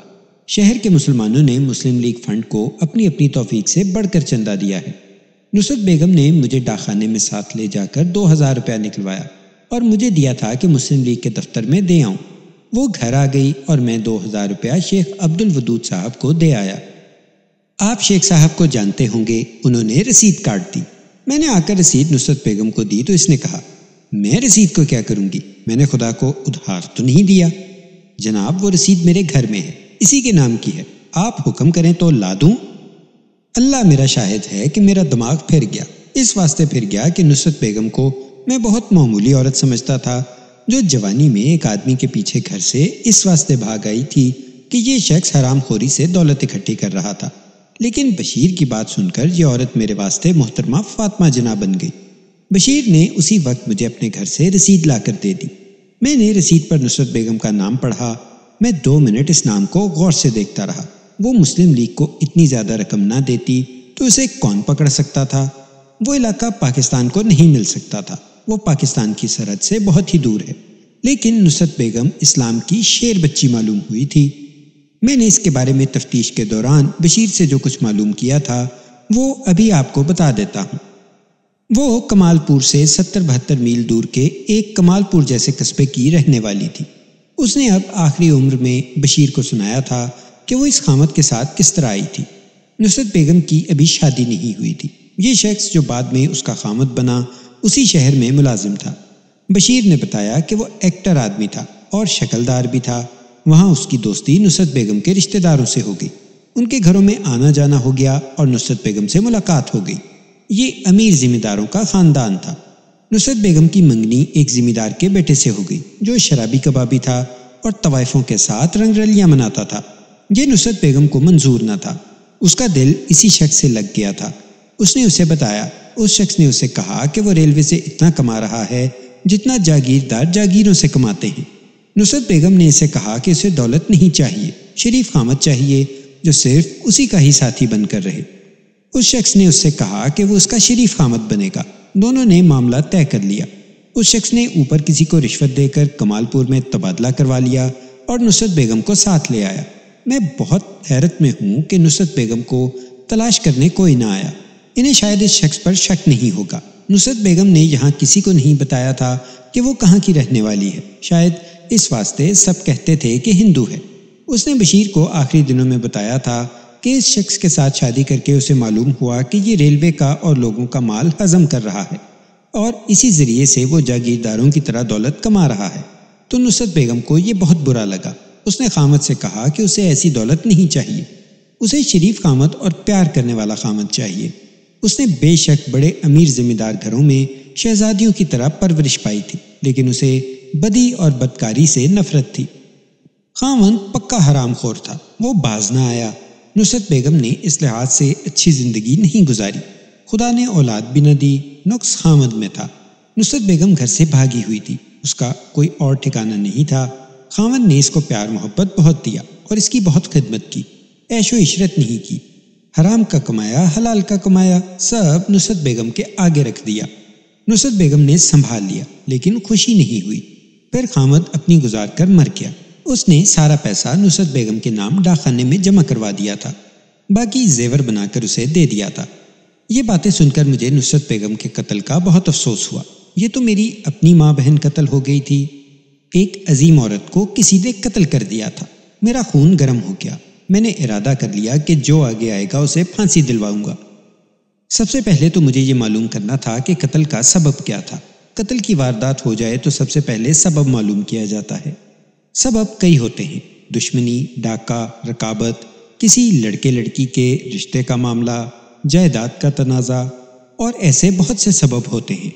شہر کے مسلمانوں نے مسلم لیگ فنڈ کو اپنی اپنی توفیق سے بڑھ کر چندہ دیا ہے۔ نصرت بیگم نے مجھے ڈاک خانے میں ساتھ لے جا کر 2000 روپیہ نکلوایا اور مجھے دیا تھا کہ مسلم لیگ کے دفتر میں دے آؤں۔ وہ گھر آ گئی اور میں 2000 روپیہ شیخ عبد الودود صاحب کو دے آیا۔ آپ شیخ صاحب کو جانتے ہوں گے، انہوں نے رسید کاٹ دی۔ میں نے آ کر رسید نصرت بیگم کو دی تو اس نے کہا، میں رسید کو کیا کروں گی، میں نے خدا کو ادھار تو نہیں دیا۔ جناب وہ رسید میرے گھر میں ہے، اسی کے نام کی ہے، آپ حکم کریں تو لا دوں۔ اللہ میرا شاہد ہے کہ میرا دماغ پھر گیا، اس واسطے پھر گیا کہ نصرت بیگم کو میں بہت معمولی عورت سمجھتا تھا جو جوانی میں ایک آدمی کے پیچھے گھر سے اس واسطے بھاگ آئی تھی کہ یہ شخص حرام خوری سے دولت اکٹھی کر رہا تھا۔ لیکن بشیر کی بات سن کر یہ عورت میرے واسطے محترمہ فاطمہ جناح بن گئی۔ بشیر نے اسی وقت مجھے اپنے گھر سے رسید لا کر دے دی۔ میں نے رسید پر نصرت بیگم کا نام پڑھا۔ میں 2 منٹ اس نام کو غور سے دیکھتا رہا۔ وہ مسلم لیگ کو اتنی زیادہ رقم نہ دیتی تو اسے کون پکڑ سکتا تھا؟ وہ علاقہ پاکستان کو نہیں مل سکتا تھا، وہ پاکستان کی سرحد سے بہت ہی دور ہے۔ لیکن نصرت بیگم اسلام کی شیر بچی معلوم ہوئی تھی۔ میں نے اس کے بارے میں تفتیش کے دوران بشیر سے جو کچھ معلوم کیا تھا وہ ابھی آپ کو بتا دیتا ہوں۔ وہ کمال پور سے 70-72 میل دور کے ایک کمال پور جیسے قصبے کی رہنے والی تھی۔ اس نے اب آخری عمر میں بشیر کو سنایا تھا کہ وہ اس خامد کے ساتھ کس طرح آئی تھی۔ نصرت بیگم کی ابھی شادی نہیں ہوئی تھی۔ یہ شخص جو بعد میں اس کا خامد بنا اسی شہر میں ملازم تھا۔ بشیر نے بتایا کہ وہ ایکٹر آدمی تھا اور شکلدار بھی تھا۔ وہاں اس کی دوستی نصرت بیگم کے رشتہ داروں سے ہو گئی۔ ان کے گھروں میں آنا جانا ہو گیا اور نصرت بیگم سے ملاقات ہو گئی۔ یہ امیر ذمہ داروں کا خاندان تھا۔ نصرت بیگم کی منگنی ایک ذمہ دار کے بیٹے سے ہو گئی جو شرابی کبابی تھا اور طوائفوں کے ساتھ رنگ رلیاں مناتا تھا۔ یہ نصرت بیگم کو منظور نہ تھا۔ اس کا دل اسی شخص سے لگ گیا تھا۔ اس نے اسے بتایا۔ اس شخص نے اسے کہا کہ وہ ریلوے سے اتنا کما رہا ہے جتنا جاگیردار جاگیروں سے کماتے ہیں۔ نصرت بیگم نے اسے کہا کہ اسے دولت نہیں چاہیے، شریف خامد چاہیے جو صرف اسی کا ہی ساتھی بن کر رہے۔ اس شخص نے اس سے کہا کہ وہ اس کا شریف خامد بنے گا۔ دونوں نے معاملہ طے کر لیا۔ اس شخص نے اوپر کسی کو رشوت دے کر کمال پور میں تبادلہ کروا لیا اور نصرت بیگم کو ساتھ لے آیا۔ میں بہت حیرت میں ہوں کہ نصرت بیگم کو تلاش کرنے کوئی نہ آیا۔ انہیں شاید اس شخص پر شک نہیں ہوگا۔ نصرت بیگم نے یہاں کسی کو نہیں بتایا تھا کہ وہ کہاں کی رہنے والی ہے، شاید اس واسطے سب کہتے تھے کہ ہندو ہے۔ اس نے بشیر کو آخری دنوں میں بتایا تھا کہ اس شخص کے ساتھ شادی کر کے اسے معلوم ہوا کہ یہ ریلوے کا اور لوگوں کا مال ہضم کر رہا ہے اور اسی ذریعے سے وہ جاگیرداروں کی طرح دولت کما رہا ہے۔ تو نصرت بیگم کو یہ بہت برا لگا۔ اس نے خامد سے کہا کہ اسے ایسی دولت نہیں چاہیے، اسے شریف خامد اور پیار کرنے والا خامد چاہیے۔ اس نے بے شک بڑے امیر ذمہ دار گھروں میں شہزادیوں کی طرح پرورش پائی تھی، لیکن اسے بدی اور بدکاری سے نفرت تھی۔ خامد پکا حرام خور تھا، وہ باز نہ آیا۔ نصرت بیگم نے اس لحاظ سے اچھی زندگی نہیں گزاری۔ خدا نے اولاد بھی نہ دی، نقص خامد میں تھا۔ نصرت بیگم گھر سے بھاگی ہوئی تھی، اس کا کوئی اور ٹھکانہ نہیں تھا۔ خامد نے اس کو پیار محبت بہت دیا اور اس کی بہت خدمت کی، عیش و عشرت نہیں کی۔ حرام کا کمایا، حلال کا کمایا، سب نصرت بیگم کے آگے رکھ دیا۔ نصرت بیگم نے سنبھال لیا لیکن خوشی نہیں ہوئی۔ پھر خامد اپنی گزار کر مر گیا۔ اس نے سارا پیسہ نصرت بیگم کے نام ڈاک خانے میں جمع کروا دیا تھا، باقی زیور بنا کر اسے دے دیا تھا۔ یہ باتیں سن کر مجھے نصرت بیگم کے قتل کا بہت افسوس ہوا۔ یہ تو میری اپنی ماں بہن قتل ہو گئی تھی، ایک عظیم عورت کو کسی نے قتل کر دیا تھا۔ میرا خون گرم ہو گیا۔ میں نے ارادہ کر لیا کہ جو آگے آئے گا اسے پھانسی دلواؤں گا۔ سب سے پہلے تو مجھے یہ معلوم کرنا تھا کہ قتل کا سبب کیا تھا۔ قتل کی واردات ہو جائے تو سب سے پہلے سبب معلوم کیا جاتا ہے۔ سبب کئی ہوتے ہیں، دشمنی، ڈاکہ، رقابت، کسی لڑکے لڑکی کے رشتے کا معاملہ، جائیداد کا تنازع، اور ایسے بہت سے سبب ہوتے ہیں۔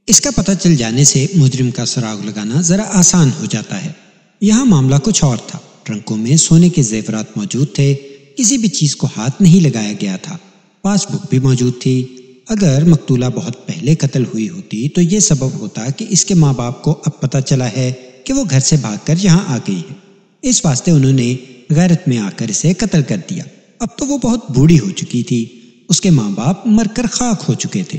اس کا پتہ چل جانے سے مجرم کا سراغ لگانا ذرا آسان ہو جاتا ہے۔ یہاں معاملہ کچھ اور تھا۔ ٹرنکوں میں سونے کے زیورات موجود تھے، کسی بھی چیز کو ہاتھ نہیں لگایا گیا تھا۔ پاس بک بھی موجود تھی۔ اگر مقتولہ بہت پہلے قتل ہوئی ہوتی تو یہ سبب ہوتا کہ اس کے ماں باپ کو اب پتہ چلا ہے کہ وہ گھر سے بھاگ کر یہاں آ گئی ہے، اس واسطے انہوں نے غیرت میں آ کر اسے قتل کر دیا۔ اب تو وہ بہت بوڑھی ہو چکی تھی، اس کے ماں باپ مر کر خاک ہو چکے تھے۔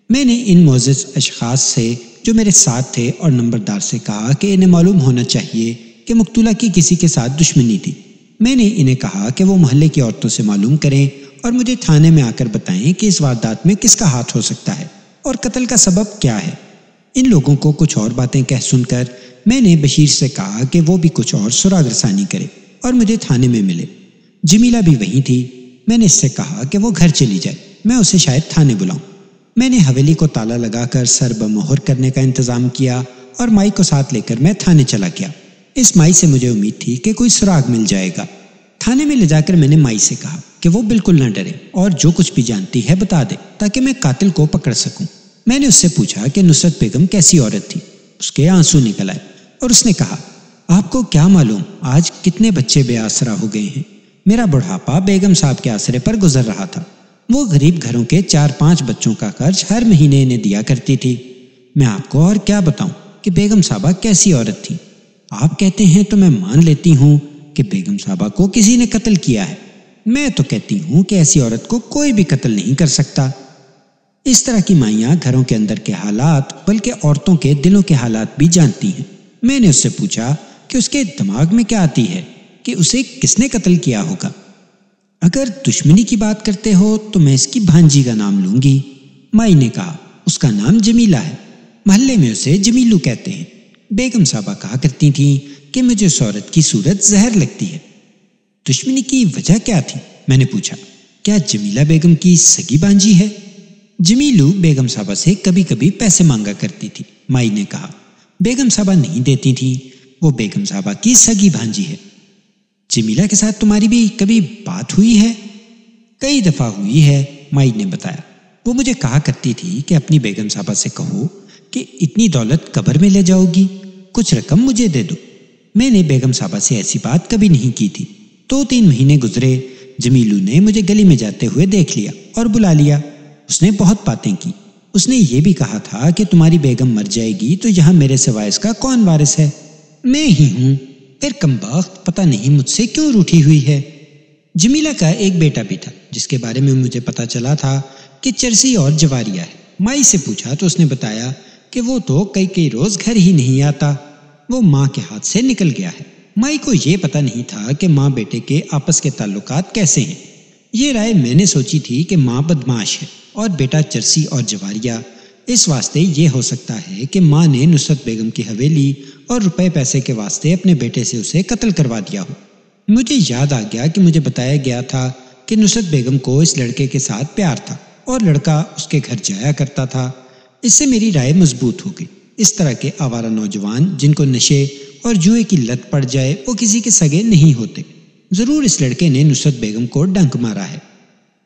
میں نے ان معزز اشخاص سے جو میرے ساتھ تھے اور نمبردار سے کہا کہ انہیں معلوم ہونا چاہیے کہ مقتولہ کی کسی کے ساتھ دشمنی تھی۔ میں نے انہیں کہا کہ وہ محلے کی عورتوں سے معلوم کریں اور مجھے تھانے میں آ کر بتائیں کہ اس واردات میں کس کا ہاتھ ہو سکتا ہے اور قتل کا سبب کیا ہے۔ ان لوگوں کو کچھ اور باتیں کہہ سن کر میں نے بشیر سے کہا کہ وہ بھی کچھ اور سراغ رسانی کرے اور مجھے تھانے میں ملے۔ جمیلہ بھی وہیں تھی۔ میں نے اس سے کہا کہ وہ گھر چلی جائے، میں اسے شاید تھانے بلاؤں۔ میں نے حویلی کو تالا لگا کر سر بمہر کرنے کا انتظام کیا اور مائی کو ساتھ لے کر میں تھانے چلا گیا۔ اس مائی سے مجھے امید تھی کہ کوئی سراغ مل جائے گا۔ تھانے میں لے جا کر میں نے مائی سے کہا کہ وہ بالکل نہ ڈرے اور جو کچھ بھی جانتی ہے بتا دے تاکہ میں قاتل کو پکڑ سکوں۔ میں نے اس سے پوچھا کہ نصرت بیگم کیسی عورت تھی۔ اس کے آنسو نکل آئے اور اس نے کہا، آپ کو کیا معلوم آج کتنے بچے بے آسرا ہو گئے ہیں۔ میرا بڑھاپا بیگم صاحب کے آسرے پر گزر رہا تھا۔ وہ غریب گھروں کے 4-5 بچوں کا خرچ ہر مہینے انہیں دیا کرتی تھی۔ میں آپ کو اور کیا بتاؤں کہ بیگم صاحبہ کیسی عورت تھی۔ آپ کہتے ہیں تو میں مان لیتی ہوں کہ بیگم صاحبہ کو کسی نے قتل کیا ہے۔ میں تو کہتی ہوں کہ ایسی عورت کو کوئی بھی قتل نہیں کر سکتا۔ اس طرح کی مائیاں گھروں کے اندر کے حالات بلکہ عورتوں کے دلوں کے حالات بھی جانتی ہیں۔ میں نے اس سے پوچھا کہ اس کے دماغ میں کیا آتی ہے کہ اسے کس نے قتل کیا ہوگا۔ اگر دشمنی کی بات کرتے ہو تو میں اس کی بھانجی کا نام لوں گی۔ مائی نے کہا، اس کا نام جمیلہ ہے، محلے میں اسے جمیلو کہتے ہیں۔ بیگم صاحبہ کہا کرتی تھیں کہ مجھے اس عورت کی صورت زہر لگتی ہے۔ دشمنی کی وجہ کیا تھی؟ میں نے پوچھا۔ کیا جمیلہ بیگم کی سگی بھانجی ہے؟ جمیلو بیگم صاحبہ سے کبھی کبھی پیسے مانگا کرتی تھی، مائی نے کہا۔ بیگم صاحبہ نہیں دیتی تھیں، وہ بیگم صاحبہ کی سگی بھانجی ہے۔ جمیلہ کے ساتھ تمہاری بھی کبھی بات ہوئی ہے؟ کئی دفعہ ہوئی ہے، مائی نے بتایا۔ وہ مجھے کہا کرتی تھی کہ اپنی بیگم صاحبہ سے کہو کہ اتنی دولت قبر میں لے جاؤ گی، کچھ رقم مجھے دے دو۔ میں نے بیگم صاحبہ سے ایسی بات کبھی نہیں کی تھی۔ 2-3 مہینے گزرے، جمیلو نے مجھے گلی میں جاتے ہوئے دیکھ لیا اور بلا لیا۔ اس نے بہت باتیں کی۔ اس نے یہ بھی کہا تھا کہ تمہاری بیگم مر جائے گی تو یہاں میرے سوائے اس کا کون وارث ہے؟ میں ہی ہوں۔ پھر کمبخت پتہ نہیں مجھ سے کیوں روٹھی ہوئی ہے۔ جمیلہ کا ایک بیٹا بھی تھا جس کے بارے میں مجھے پتا چلا تھا کہ چرسی اور جواریہ ہے۔ مائی سے پوچھا تو اس نے بتایا کہ وہ تو کئی روز گھر ہی نہیں آتا، وہ ماں کے ہاتھ سے نکل گیا ہے۔ مائی کو یہ پتا نہیں تھا کہ ماں بیٹے کے آپس کے تعلقات کیسے ہیں۔ یہ رائے میں نے سوچی تھی کہ ماں بدمعاش ہے اور بیٹا چرسی اور جواریہ۔ اس واسطے یہ ہو سکتا ہے کہ ماں نے نصرت بیگم کی حویلی اور روپے پیسے کے واسطے اپنے بیٹے سے اسے قتل کروا دیا ہو۔ مجھے یاد آ گیا کہ مجھے بتایا گیا تھا کہ نصرت بیگم کو اس لڑکے کے ساتھ پیار تھا اور لڑکا اس کے گھر جایا کرتا تھا۔ اس سے میری رائے مضبوط ہو گئی۔ اس طرح کے آوارہ نوجوان جن کو نشے اور جوئے کی لت پڑ جائے وہ کسی کے سگے نہیں ہوتے۔ ضرور اس لڑکے نے نصرت بیگم کو ڈنک مارا ہے۔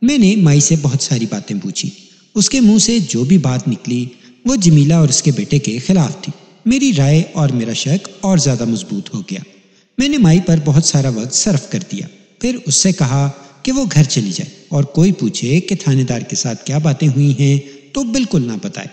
میں نے مائی سے بہت ساری باتیں پوچھی۔ اس کے منہ سے جو بھی بات نکلی وہ جمیلہ اور اس کے بیٹے کے خلاف تھی۔ میری رائے اور میرا شک اور زیادہ مضبوط ہو گیا۔ میں نے مائی پر بہت سارا وقت صرف کر دیا۔ پھر اس سے کہا کہ وہ گھر چلی جائے اور کوئی پوچھے کہ تھانے دار کے ساتھ کیا باتیں ہوئی ہیں تو بالکل نہ بتائے۔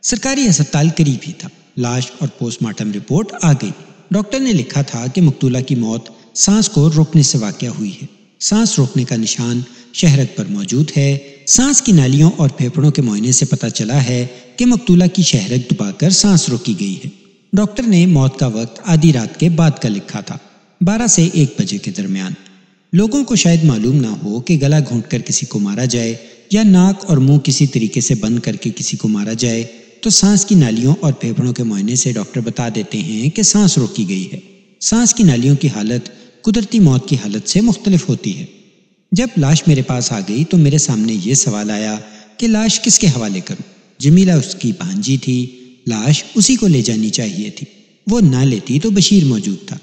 سرکاری ہسپتال قریب ہی تھا۔ لاش اور پوسٹ مارٹم رپورٹ آ گئی۔ ڈاکٹر نے لکھا تھا کہ مقتولہ کی موت سانس کو روکنے سے واقع ہوئی ہے۔ سانس روکنے کا نشان شہرک پر موجود ہے۔ سانس کی نالیوں اور پھیپھڑوں کے معائنے سے پتہ چلا ہے کہ مقتولہ کی شہرک دبا کر سانس روکی گئی ہے۔ ڈاکٹر نے موت کا وقت آدھی رات کے بعد کا لکھا تھا، 12 سے 1 بجے کے درمیان۔ لوگوں کو شاید معلوم نہ ہو کہ گلا گھونٹ کر کسی کو مارا جائے یا ناک اور منہ کسی طریقے سے بند کر کے کسی کو مارا جائے تو سانس کی نالیوں اور پھیپھڑوں کے معائنے سے ڈاکٹر بتا دیتے ہیں کہ سانس روکی گئی ہے۔ سانس کی نالیوں کی حالت قدرتی موت کی حالت سے مختلف ہوتی ہے۔ جب لاش میرے پاس آ گئی تو میرے سامنے یہ سوال آیا کہ لاش کس کے حوالے کروں۔ جمیلہ اس کی بھانجی تھی، لاش اسی کو لے جانی چاہیے تھی۔ وہ نہ لیتی تو بشیر موجود تھا۔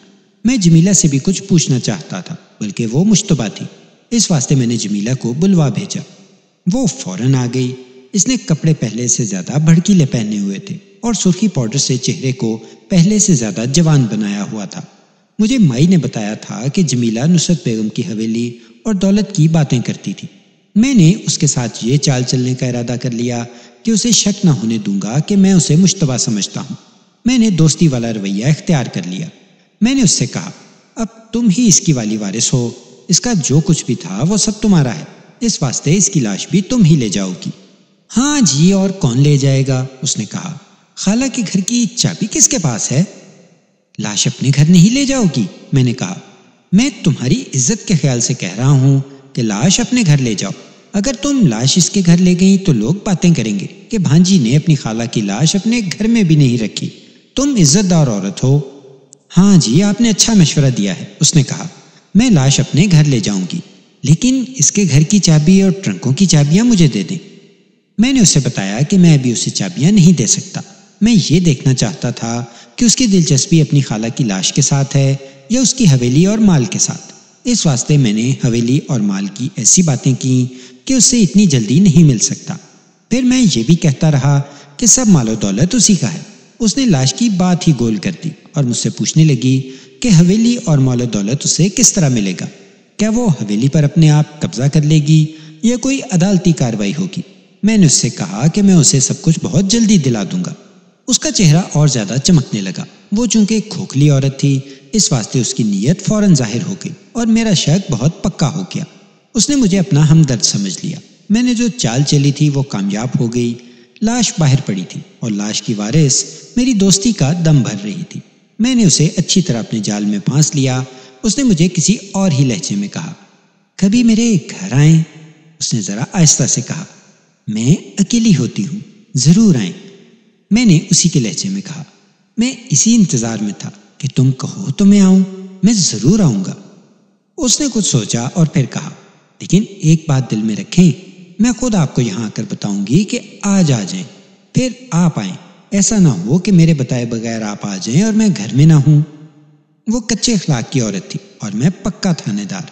میں جمیلہ سے بھی کچھ پوچھنا چاہتا تھا بلکہ وہ مشتبہ تھی، اس واسطے میں نے جمیلہ کو بلوا بھیجا۔ وہ فوراً آ گئی۔ اس نے کپڑے پہلے سے زیادہ بھڑکیلے پہنے ہوئے تھے اور سرخی پاؤڈر سے چہرے کو پہلے سے زیادہ جوان بنایا ہوا تھا۔ مجھے مائی نے بتایا تھا کہ جمیلہ نصرت بیگم کی حویلی اور دولت کی باتیں کرتی تھی۔ میں نے اس کے ساتھ یہ چال چلنے کا ارادہ کر لیا کہ اسے شک نہ ہونے دوں گا کہ میں اسے مشتبہ سمجھتا ہوں۔ میں نے دوستی والا رویہ اختیار کر لیا۔ میں نے اس سے کہا، اب تم ہی اس کی والی وارث ہو، اس کا جو کچھ بھی تھا وہ سب تمہارا ہے، اس واسطے اس کی لاش بھی تم ہی لے جاؤ گی۔ ہاں جی، اور کون لے جائے گا؟ اس نے کہا۔ خالہ کے گھر کی چابی کس کے پاس ہے؟ لاش اپنے گھر نہیں لے جاؤ گی؟ میں نے کہا۔ میں تمہاری عزت کے خیال سے کہہ رہا ہوں کہ لاش اپنے گھر لے جاؤ۔ اگر تم لاش اس کے گھر لے گئی تو لوگ باتیں کریں گے کہ بھانجی نے اپنی خالہ کی لاش اپنے گھر میں بھی نہیں رکھی۔ تم عزت دار عورت ہو۔ ہاں جی، آپ نے اچھا مشورہ دیا ہے، اس نے کہا۔ میں لاش اپنے گھر لے جاؤں گی، لیکن اس کے گھر کی چابی اور ٹرنکوں کی چابیاں مجھے دے دیں۔ میں نے اسے بتایا کہ میں ابھی اسے چابیاں نہیں دے سکتا۔ میں یہ دیکھنا چاہتا تھا کہ اس کی دلچسپی اپنی خالہ کی لاش کے ساتھ ہے یا اس کی حویلی اور مال کے ساتھ۔ اس واسطے میں نے حویلی اور مال کی ایسی باتیں کی کہ اس سے اتنی جلدی نہیں مل سکتا۔ پھر میں یہ بھی کہتا رہا کہ سب مال و دولت اسی کا ہے۔ اس نے لاش کی بات ہی گول کر دی اور مجھ سے پوچھنے لگی کہ حویلی اور مال و دولت اسے کس طرح ملے گا؟ کیا وہ حویلی پر اپنے آپ قبضہ کر لے گی یا کوئی عدالتی کارروائی ہوگی؟ میں نے اس سے کہا کہ میں اسے سب کچھ بہت جلدی دلا دوں گا۔ اس کا چہرہ اور زیادہ چمکنے لگا۔ وہ چونکہ ایک کھوکھلی عورت تھی، اس واسطے اس کی نیت فوراً ظاہر ہو گئی اور میرا شک بہت پکا ہو گیا۔ اس نے مجھے اپنا ہمدرد سمجھ لیا۔ میں نے جو چال چلی تھی وہ کامیاب ہو گئی۔ لاش باہر پڑی تھی اور لاش کی وارث میری دوستی کا دم بھر رہی تھی۔ میں نے اسے اچھی طرح اپنے جال میں پھانس لیا۔ اس نے مجھے کسی اور ہی لہجے میں کہا، کبھی میرے گھر آئیں؟ اس نے ذرا آہستہ سے کہا۔ میں اکیلی ہوتی ہوں، ضرور آئیں۔ میں نے اسی کے لہجے میں کہا، میں اسی انتظار میں تھا کہ تم کہو تو میں آؤں، میں ضرور آؤں گا۔ اس نے کچھ سوچا اور پھر کہا، لیکن ایک بات دل میں رکھیں، میں خود آپ کو یہاں آ کر بتاؤں گی کہ آج آ جائیں، پھر آپ آئیں۔ ایسا نہ ہو کہ میرے بتائے بغیر آپ آ جائیں اور میں گھر میں نہ ہوں۔ وہ کچے اخلاق کی عورت تھی اور میں پکا تھانے دار۔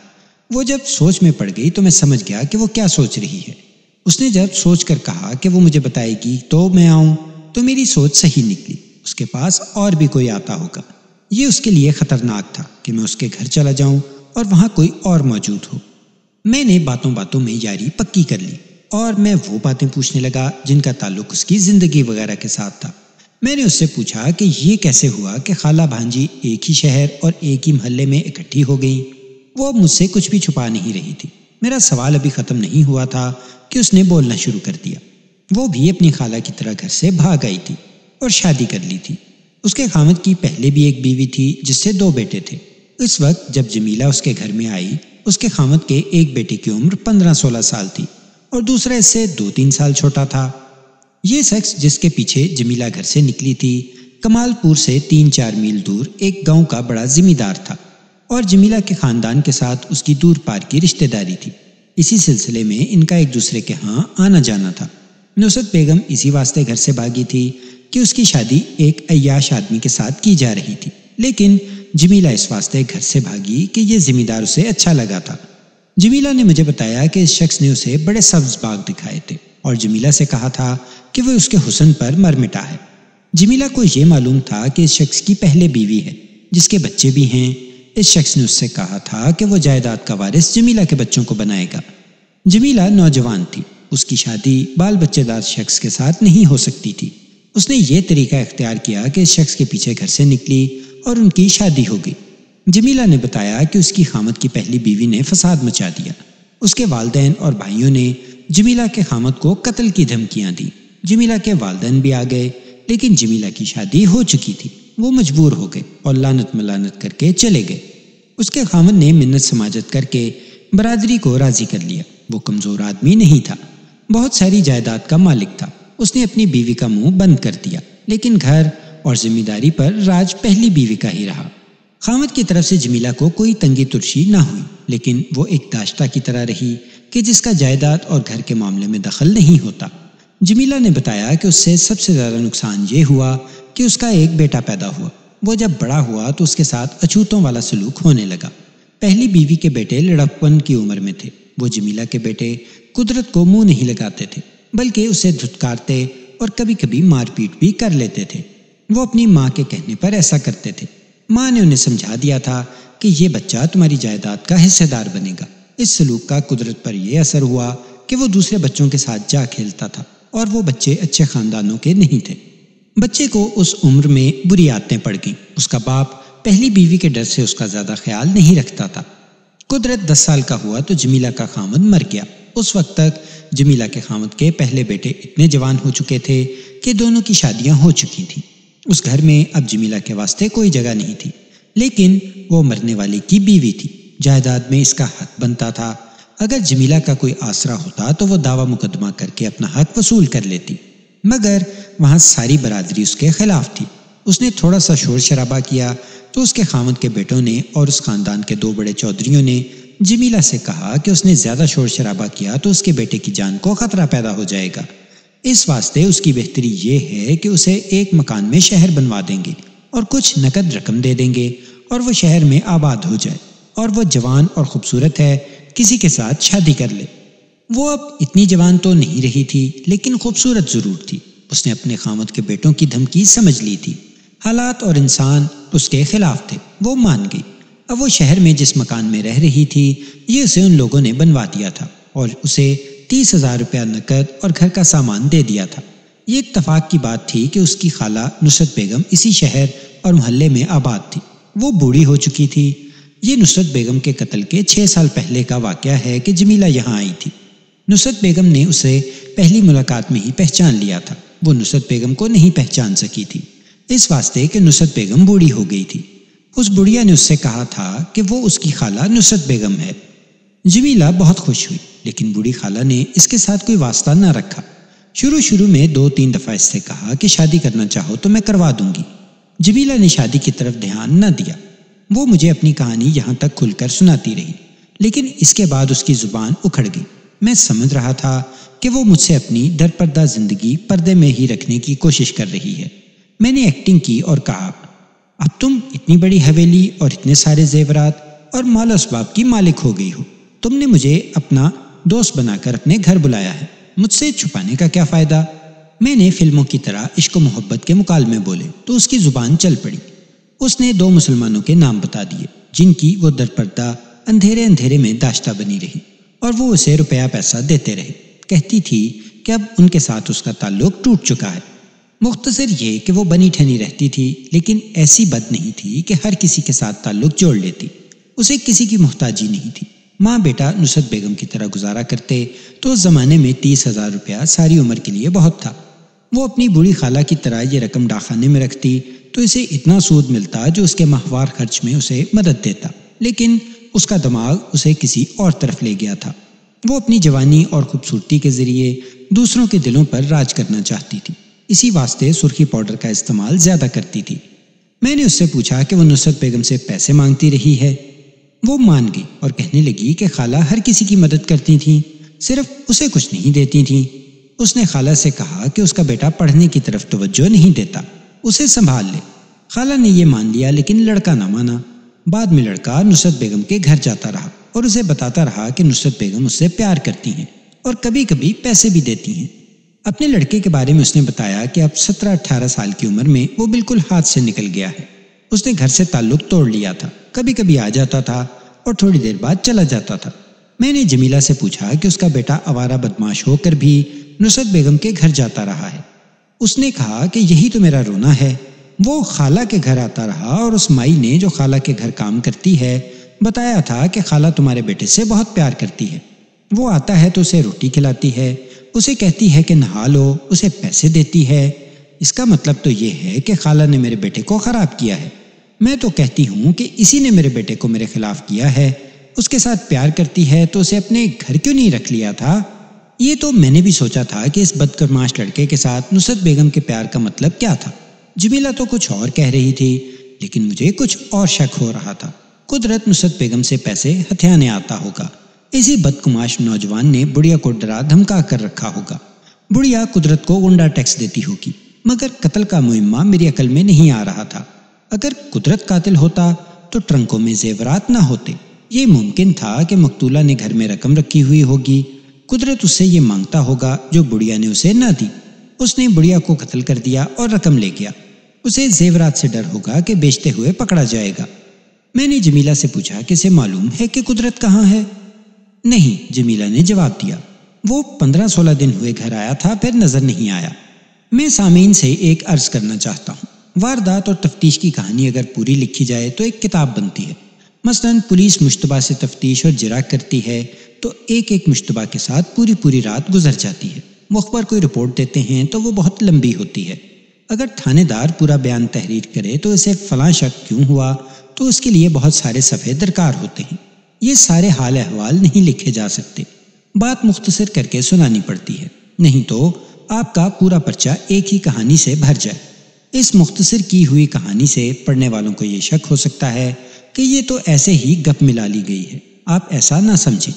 وہ جب سوچ میں پڑ گئی تو میں سمجھ گیا کہ وہ کیا سوچ رہی ہے۔ اس نے جب سوچ کر کہا کہ وہ مجھے بتائے گی تو میں آؤں، تو میری سوچ صحیح نکلی۔ اس کے پاس اور بھی کوئی آتا ہوگا۔ یہ اس کے لیے خطرناک تھا کہ میں اس کے گھر چلا جاؤں اور وہاں کوئی اور موجود ہو۔ میں نے باتوں باتوں میں یاری پکی کر لی اور میں وہ باتیں پوچھنے لگا جن کا تعلق اس کی زندگی وغیرہ کے ساتھ تھا۔ میں نے اس سے پوچھا کہ یہ کیسے ہوا کہ خالہ بھانجی ایک ہی شہر اور ایک ہی محلے میں اکٹھی ہو گئیں۔ وہ مجھ سے کچھ بھی چھپا نہیں رہی تھی۔ میرا سوال ابھی ختم نہیں ہوا تھا کہ اس نے بولنا شروع کر دیا۔ وہ بھی اپنی خالہ کی طرح گھر سے بھاگ آئی تھی اور شادی کر لی تھی۔ اس کے خاوند کی پہلے بھی ایک بیوی تھی جس سے 2 بیٹے تھے۔ اس وقت جب جمیلہ اس کے گھر میں آئی، اس کے خاوند کے ایک بیٹے کی عمر 15-16 سال تھی اور دوسرا اس سے 2-3 سال چھوٹا تھا۔ یہ شخص جس کے پیچھے جمیلہ گھر سے نکلی تھی، کمال پور سے 3-4 میل دور ایک گاؤں کا بڑا ذمہ دار تھا اور جمیلہ کے خاندان کے ساتھ اس کی دور پار کی رشتہ داری تھی۔ اسی سلسلے میں ان کا ایک دوسرے کے ہاں آنا جانا تھا۔ نصرت بیگم اسی واسطے گھر سے بھاگی تھی کہ اس کی شادی ایک عیاش آدمی کے ساتھ کی جا رہی تھی، لیکن جمیلہ اس واسطے گھر سے بھاگی کہ یہ ذمہ دار اسے اچھا لگا تھا۔ جمیلہ نے مجھے بتایا کہ اس شخص نے اسے بڑے سبز باغ دکھائے تھے اور جمیلہ سے کہا تھا کہ وہ اس کے حسن پر مر مٹا ہے۔ جمیلہ کو یہ معلوم تھا کہ اس شخص کی پہلے بیوی ہے جس کے بچے بھی ہیں۔ اس شخص نے اس سے کہا تھا کہ وہ جائیداد کا وارث جمیلہ کے بچوں کو بنائے گا۔ جمیلہ نوجوان تھی، اس کی شادی بال بچے دار شخص کے ساتھ نہیں ہو سکتی تھی۔ اس نے یہ طریقہ اختیار کیا کہ اس شخص کے پیچھے گھر سے نکلی اور ان کی شادی ہو گئی۔ جمیلہ نے بتایا کہ اس کی خامد کی پہلی بیوی نے فساد مچا دیا۔ اس کے والدین اور بھائیوں نے جمیلہ کے خامد کو قتل کی دھمکیاں دی۔ جمیلہ کے والدین بھی آ گئے، لیکن جمیلہ کی شادی ہو چکی تھی۔ وہ مجبور ہو گئے اور لعنت ملعنت کر کے چلے گئے۔ اس کے خامد نے منت سماجت کر کے برادری کو راضی کر لیا۔ وہ کمزور آدمی نہیں تھا، بہت ساری جائیداد کا مالک تھا۔ اس نے اپنی بیوی کا منہ بند کر دیا، لیکن گھر اور ذمہ داری پر راج پہلی بیوی کا ہی رہا۔ خامد کی طرف سے جمیلہ کو کوئی تنگی ترشی نہ ہوئی، لیکن وہ ایک داشتہ کی طرح رہی کہ جس کا جائیداد اور گھر کے معاملے میں دخل نہیں ہوتا۔ جمیلہ نے بتایا کہ اس سے سب سے زیادہ نقصان یہ ہوا کہ اس کا ایک بیٹا پیدا ہوا۔ وہ جب بڑا ہوا تو اس کے ساتھ اچھوتوں والا سلوک ہونے لگا۔ پہلی بیوی کے بیٹے لڑکپن کی عمر میں تھے۔ وہ جمیلہ کے بیٹے قدرت کو منہ نہیں لگاتے تھے، بلکہ اسے دھتکارتے اور کبھی کبھی مار پیٹ بھی کر لیتے تھے۔ وہ اپنی ماں کے کہنے پر ایسا کرتے تھے۔ ماں نے انہیں سمجھا دیا تھا کہ یہ بچہ تمہاری جائیداد کا حصے دار بنے گا۔ اس سلوک کا قدرت پر یہ اثر ہوا کہ وہ دوسرے بچوں کے ساتھ جا کھیلتا تھا اور وہ بچے اچھے خاندانوں کے نہیں تھے۔ بچے کو اس عمر میں بری عادتیں پڑ گئیں۔ اس کا باپ پہلی بیوی کے ڈر سے اس کا زیادہ خیال نہیں رکھتا تھا۔ قدرت 10 سال کا ہوا تو جمیلہ کا خامد مر گیا۔ اس وقت تک جمیلہ کے خاوند کے پہلے بیٹے اتنے جوان ہو چکے تھے کہ دونوں کی شادیاں ہو چکی تھیں۔ اس گھر میں اب جمیلہ کے واسطے کوئی جگہ نہیں تھی، لیکن وہ مرنے والے کی بیوی تھی، جائیداد میں اس کا حق بنتا تھا۔ اگر جمیلہ کا کوئی آسرا ہوتا تو وہ دعویٰ مقدمہ کر کے اپنا حق وصول کر لیتی، مگر وہاں ساری برادری اس کے خلاف تھی۔ اس نے تھوڑا سا شور شرابہ کیا تو اس کے خاوند کے بیٹوں نے اور اس خاندان کے 2 بڑے چودھریوں نے جمیلہ سے کہا کہ اس نے زیادہ شور شرابہ کیا تو اس کے بیٹے کی جان کو خطرہ پیدا ہو جائے گا، اس واسطے اس کی بہتری یہ ہے کہ اسے ایک مکان میں شہر بنوا دیں گے اور کچھ نقد رقم دے دیں گے اور وہ شہر میں آباد ہو جائے، اور وہ جوان اور خوبصورت ہے، کسی کے ساتھ شادی کر لے۔ وہ اب اتنی جوان تو نہیں رہی تھی لیکن خوبصورت ضرور تھی۔ اس نے اپنے خاوند کے بیٹوں کی دھمکی سمجھ لی تھی، حالات اور انسان اس کے خلاف تھے، وہ مان گئی۔ اب وہ شہر میں جس مکان میں رہ رہی تھی یہ اسے ان لوگوں نے بنوا دیا تھا اور اسے 30,000 روپیہ نقد اور گھر کا سامان دے دیا تھا۔ یہ اتفاق کی بات تھی کہ اس کی خالہ نصرت بیگم اسی شہر اور محلے میں آباد تھی۔ وہ بوڑھی ہو چکی تھی۔ یہ نصرت بیگم کے قتل کے 6 سال پہلے کا واقعہ ہے کہ جمیلہ یہاں آئی تھی۔ نصرت بیگم نے اسے پہلی ملاقات میں ہی پہچان لیا تھا۔ وہ نصرت بیگم کو نہیں پہچان سکی تھی، اس واسطے کہ نصرت بیگم بوڑھی ہو گئی تھی۔ اس بڑھیا نے اس سے کہا تھا کہ وہ اس کی خالہ نصرت بیگم ہے۔ جمیلہ بہت خوش ہوئی، لیکن بوڑھی خالہ نے اس کے ساتھ کوئی واسطہ نہ رکھا۔ شروع میں 2-3 دفعہ اس سے کہا کہ شادی کرنا چاہو تو میں کروا دوں گی۔ جمیلہ نے شادی کی طرف دھیان نہ دیا۔ وہ مجھے اپنی کہانی یہاں تک کھل کر سناتی رہی، لیکن اس کے بعد اس کی زبان اکھڑ گئی۔ میں سمجھ رہا تھا کہ وہ مجھ سے اپنی در پردہ زندگی پردے میں ہی رکھنے کی کوشش کر رہی ہے۔ میں نے ایکٹنگ کی اور کہا، اب تم اتنی بڑی حویلی اور اتنے سارے زیورات اور مال و اسباب کی مالک ہو گئی ہو، تم نے مجھے اپنا دوست بنا کر اپنے گھر بلایا ہے، مجھ سے چھپانے کا کیا فائدہ؟ میں نے فلموں کی طرح عشق و محبت کے مکالمے بولے تو اس کی زبان چل پڑی۔ اس نے 2 مسلمانوں کے نام بتا دیے جن کی وہ در پردہ اندھیرے میں داشتہ بنی رہی، اور وہ اسے روپیہ پیسہ دیتے رہے۔ کہتی تھی کہ اب ان کے ساتھ اس کا تعلق ٹوٹ چکا ہے۔ مختصر یہ کہ وہ بنی ٹھنی رہتی تھی، لیکن ایسی بد نہیں تھی کہ ہر کسی کے ساتھ تعلق جوڑ لیتی۔ اسے کسی کی محتاجی نہیں تھی۔ ماں بیٹا نصرت بیگم کی طرح گزارا کرتے تو اس زمانے میں 30,000 روپیہ ساری عمر کے لیے بہت تھا۔ وہ اپنی بوڑھی خالہ کی طرح یہ رقم ڈاکخانے میں رکھتی تو اسے اتنا سود ملتا جو اس کے ماہوار خرچ میں اسے مدد دیتا، لیکن اس کا دماغ اسے کسی اور طرف لے گیا تھا۔ وہ اپنی جوانی اور خوبصورتی کے ذریعے دوسروں کے دلوں پر راج کرنا چاہتی تھی، اسی واسطے سرخی پاؤڈر کا استعمال زیادہ کرتی تھی۔ میں نے اس سے پوچھا کہ وہ نصرت بیگم سے پیسے مانگتی رہی ہے۔ وہ مان گئی اور کہنے لگی کہ خالہ ہر کسی کی مدد کرتی تھیں، صرف اسے کچھ نہیں دیتی تھیں۔ اس نے خالہ سے کہا کہ اس کا بیٹا پڑھنے کی طرف توجہ نہیں دیتا، اسے سنبھال لے۔ خالہ نے یہ مان لیا، لیکن لڑکا نہ مانا۔ بعد میں لڑکا نصرت بیگم کے گھر جاتا رہا اور اسے بتاتا رہا کہ نصرت بیگم اس سے پیار کرتی ہیں اور کبھی کبھی پیسے بھی دیتی ہیں۔ اپنے لڑکے کے بارے میں اس نے بتایا کہ اب 17-18 سال کی عمر میں وہ بالکل ہاتھ سے نکل گیا ہے۔ اس نے گھر سے تعلق توڑ لیا تھا، کبھی کبھی آ جاتا تھا اور تھوڑی دیر بعد چلا جاتا تھا۔ میں نے جمیلہ سے پوچھا کہ اس کا بیٹا آوارہ بدماش ہو کر بھی نصرت بیگم کے گھر جاتا رہا ہے۔ اس نے کہا کہ یہی تو میرا رونا ہے۔ وہ خالہ کے گھر آتا رہا اور اس مائی نے جو خالہ کے گھر کام کرتی ہے بتایا تھا کہ خالہ تمہارے بیٹے سے بہت پیار کرتی ہے۔ وہ آتا ہے تو اسے روٹی کھلاتی ہے، اسے کہتی ہے کہ نہا لو، اسے پیسے دیتی ہے۔ اس کا مطلب تو یہ ہے کہ خالہ نے میرے بیٹے کو خراب کیا ہے۔ میں تو کہتی ہوں کہ اسی نے میرے بیٹے کو میرے خلاف کیا ہے۔ اس کے ساتھ پیار کرتی ہے تو اسے اپنے گھر کیوں نہیں رکھ لیا تھا؟ یہ تو میں نے بھی سوچا تھا کہ اس بدکرماش لڑکے کے ساتھ نصرت بیگم کے پیار کا مطلب کیا تھا۔ جمیلہ تو کچھ اور کہہ رہی تھی، لیکن مجھے کچھ اور شک ہو رہا تھا۔ قدرت نصرت بیگم سے پیسے ہتھیانے آتا ہوگا۔ اسی بدکماش نوجوان نے بڑھیا کو ڈرا دھمکا کر رکھا ہوگا۔ بڑھیا قدرت کو غنڈہ ٹیکس دیتی ہوگی، مگر قتل کا مہمہ میری عقل میں نہیں آ رہا تھا۔ اگر قدرت قاتل ہوتا تو ٹرنکوں میں زیورات نہ ہوتے۔ یہ ممکن تھا کہ مقتولہ نے گھر میں رقم رکھی ہوئی ہوگی، قدرت اس سے یہ مانگتا ہوگا جو بڑھیا نے اسے نہ دی۔ اس نے بڑھیا کو قتل کر دیا اور رقم لے گیا۔ اسے زیورات سے ڈر ہوگا کہ بیچتے ہوئے پکڑا جائے گا۔ میں نے جمیلہ سے پوچھا کہ اسے معلوم ہے کہ قدرت کہاں ہے؟ نہیں، جمیلہ نے جواب دیا۔ وہ 15-16 دن ہوئے گھر آیا تھا، پھر نظر نہیں آیا۔ میں سامعین سے ایک عرض کرنا چاہتا ہوں۔ واردات اور تفتیش کی کہانی اگر پوری لکھی جائے تو ایک کتاب بنتی ہے، مثلاً پولیس مشتبہ سے تفتیش اور جرا کرتی ہے تو ایک ایک مشتبہ کے ساتھ پوری رات گزر جاتی ہے۔ مخبر کوئی رپورٹ دیتے ہیں تو وہ بہت لمبی ہوتی ہے۔ اگر تھانے دار پورا بیان تحریر کرے تو اسے فلاں شک کیوں ہوا تو اس کے لیے بہت سارے صفحے درکار ہوتے ہیں۔ یہ سارے حال احوال نہیں لکھے جا سکتے، بات مختصر کر کے سنانی پڑتی ہے، نہیں تو آپ کا پورا پرچہ ایک ہی کہانی سے بھر جائے۔ اس مختصر کی ہوئی کہانی سے پڑھنے والوں کو یہ شک ہو سکتا ہے کہ یہ تو ایسے ہی گپ ملا لی گئی ہے۔ آپ ایسا نہ سمجھیں،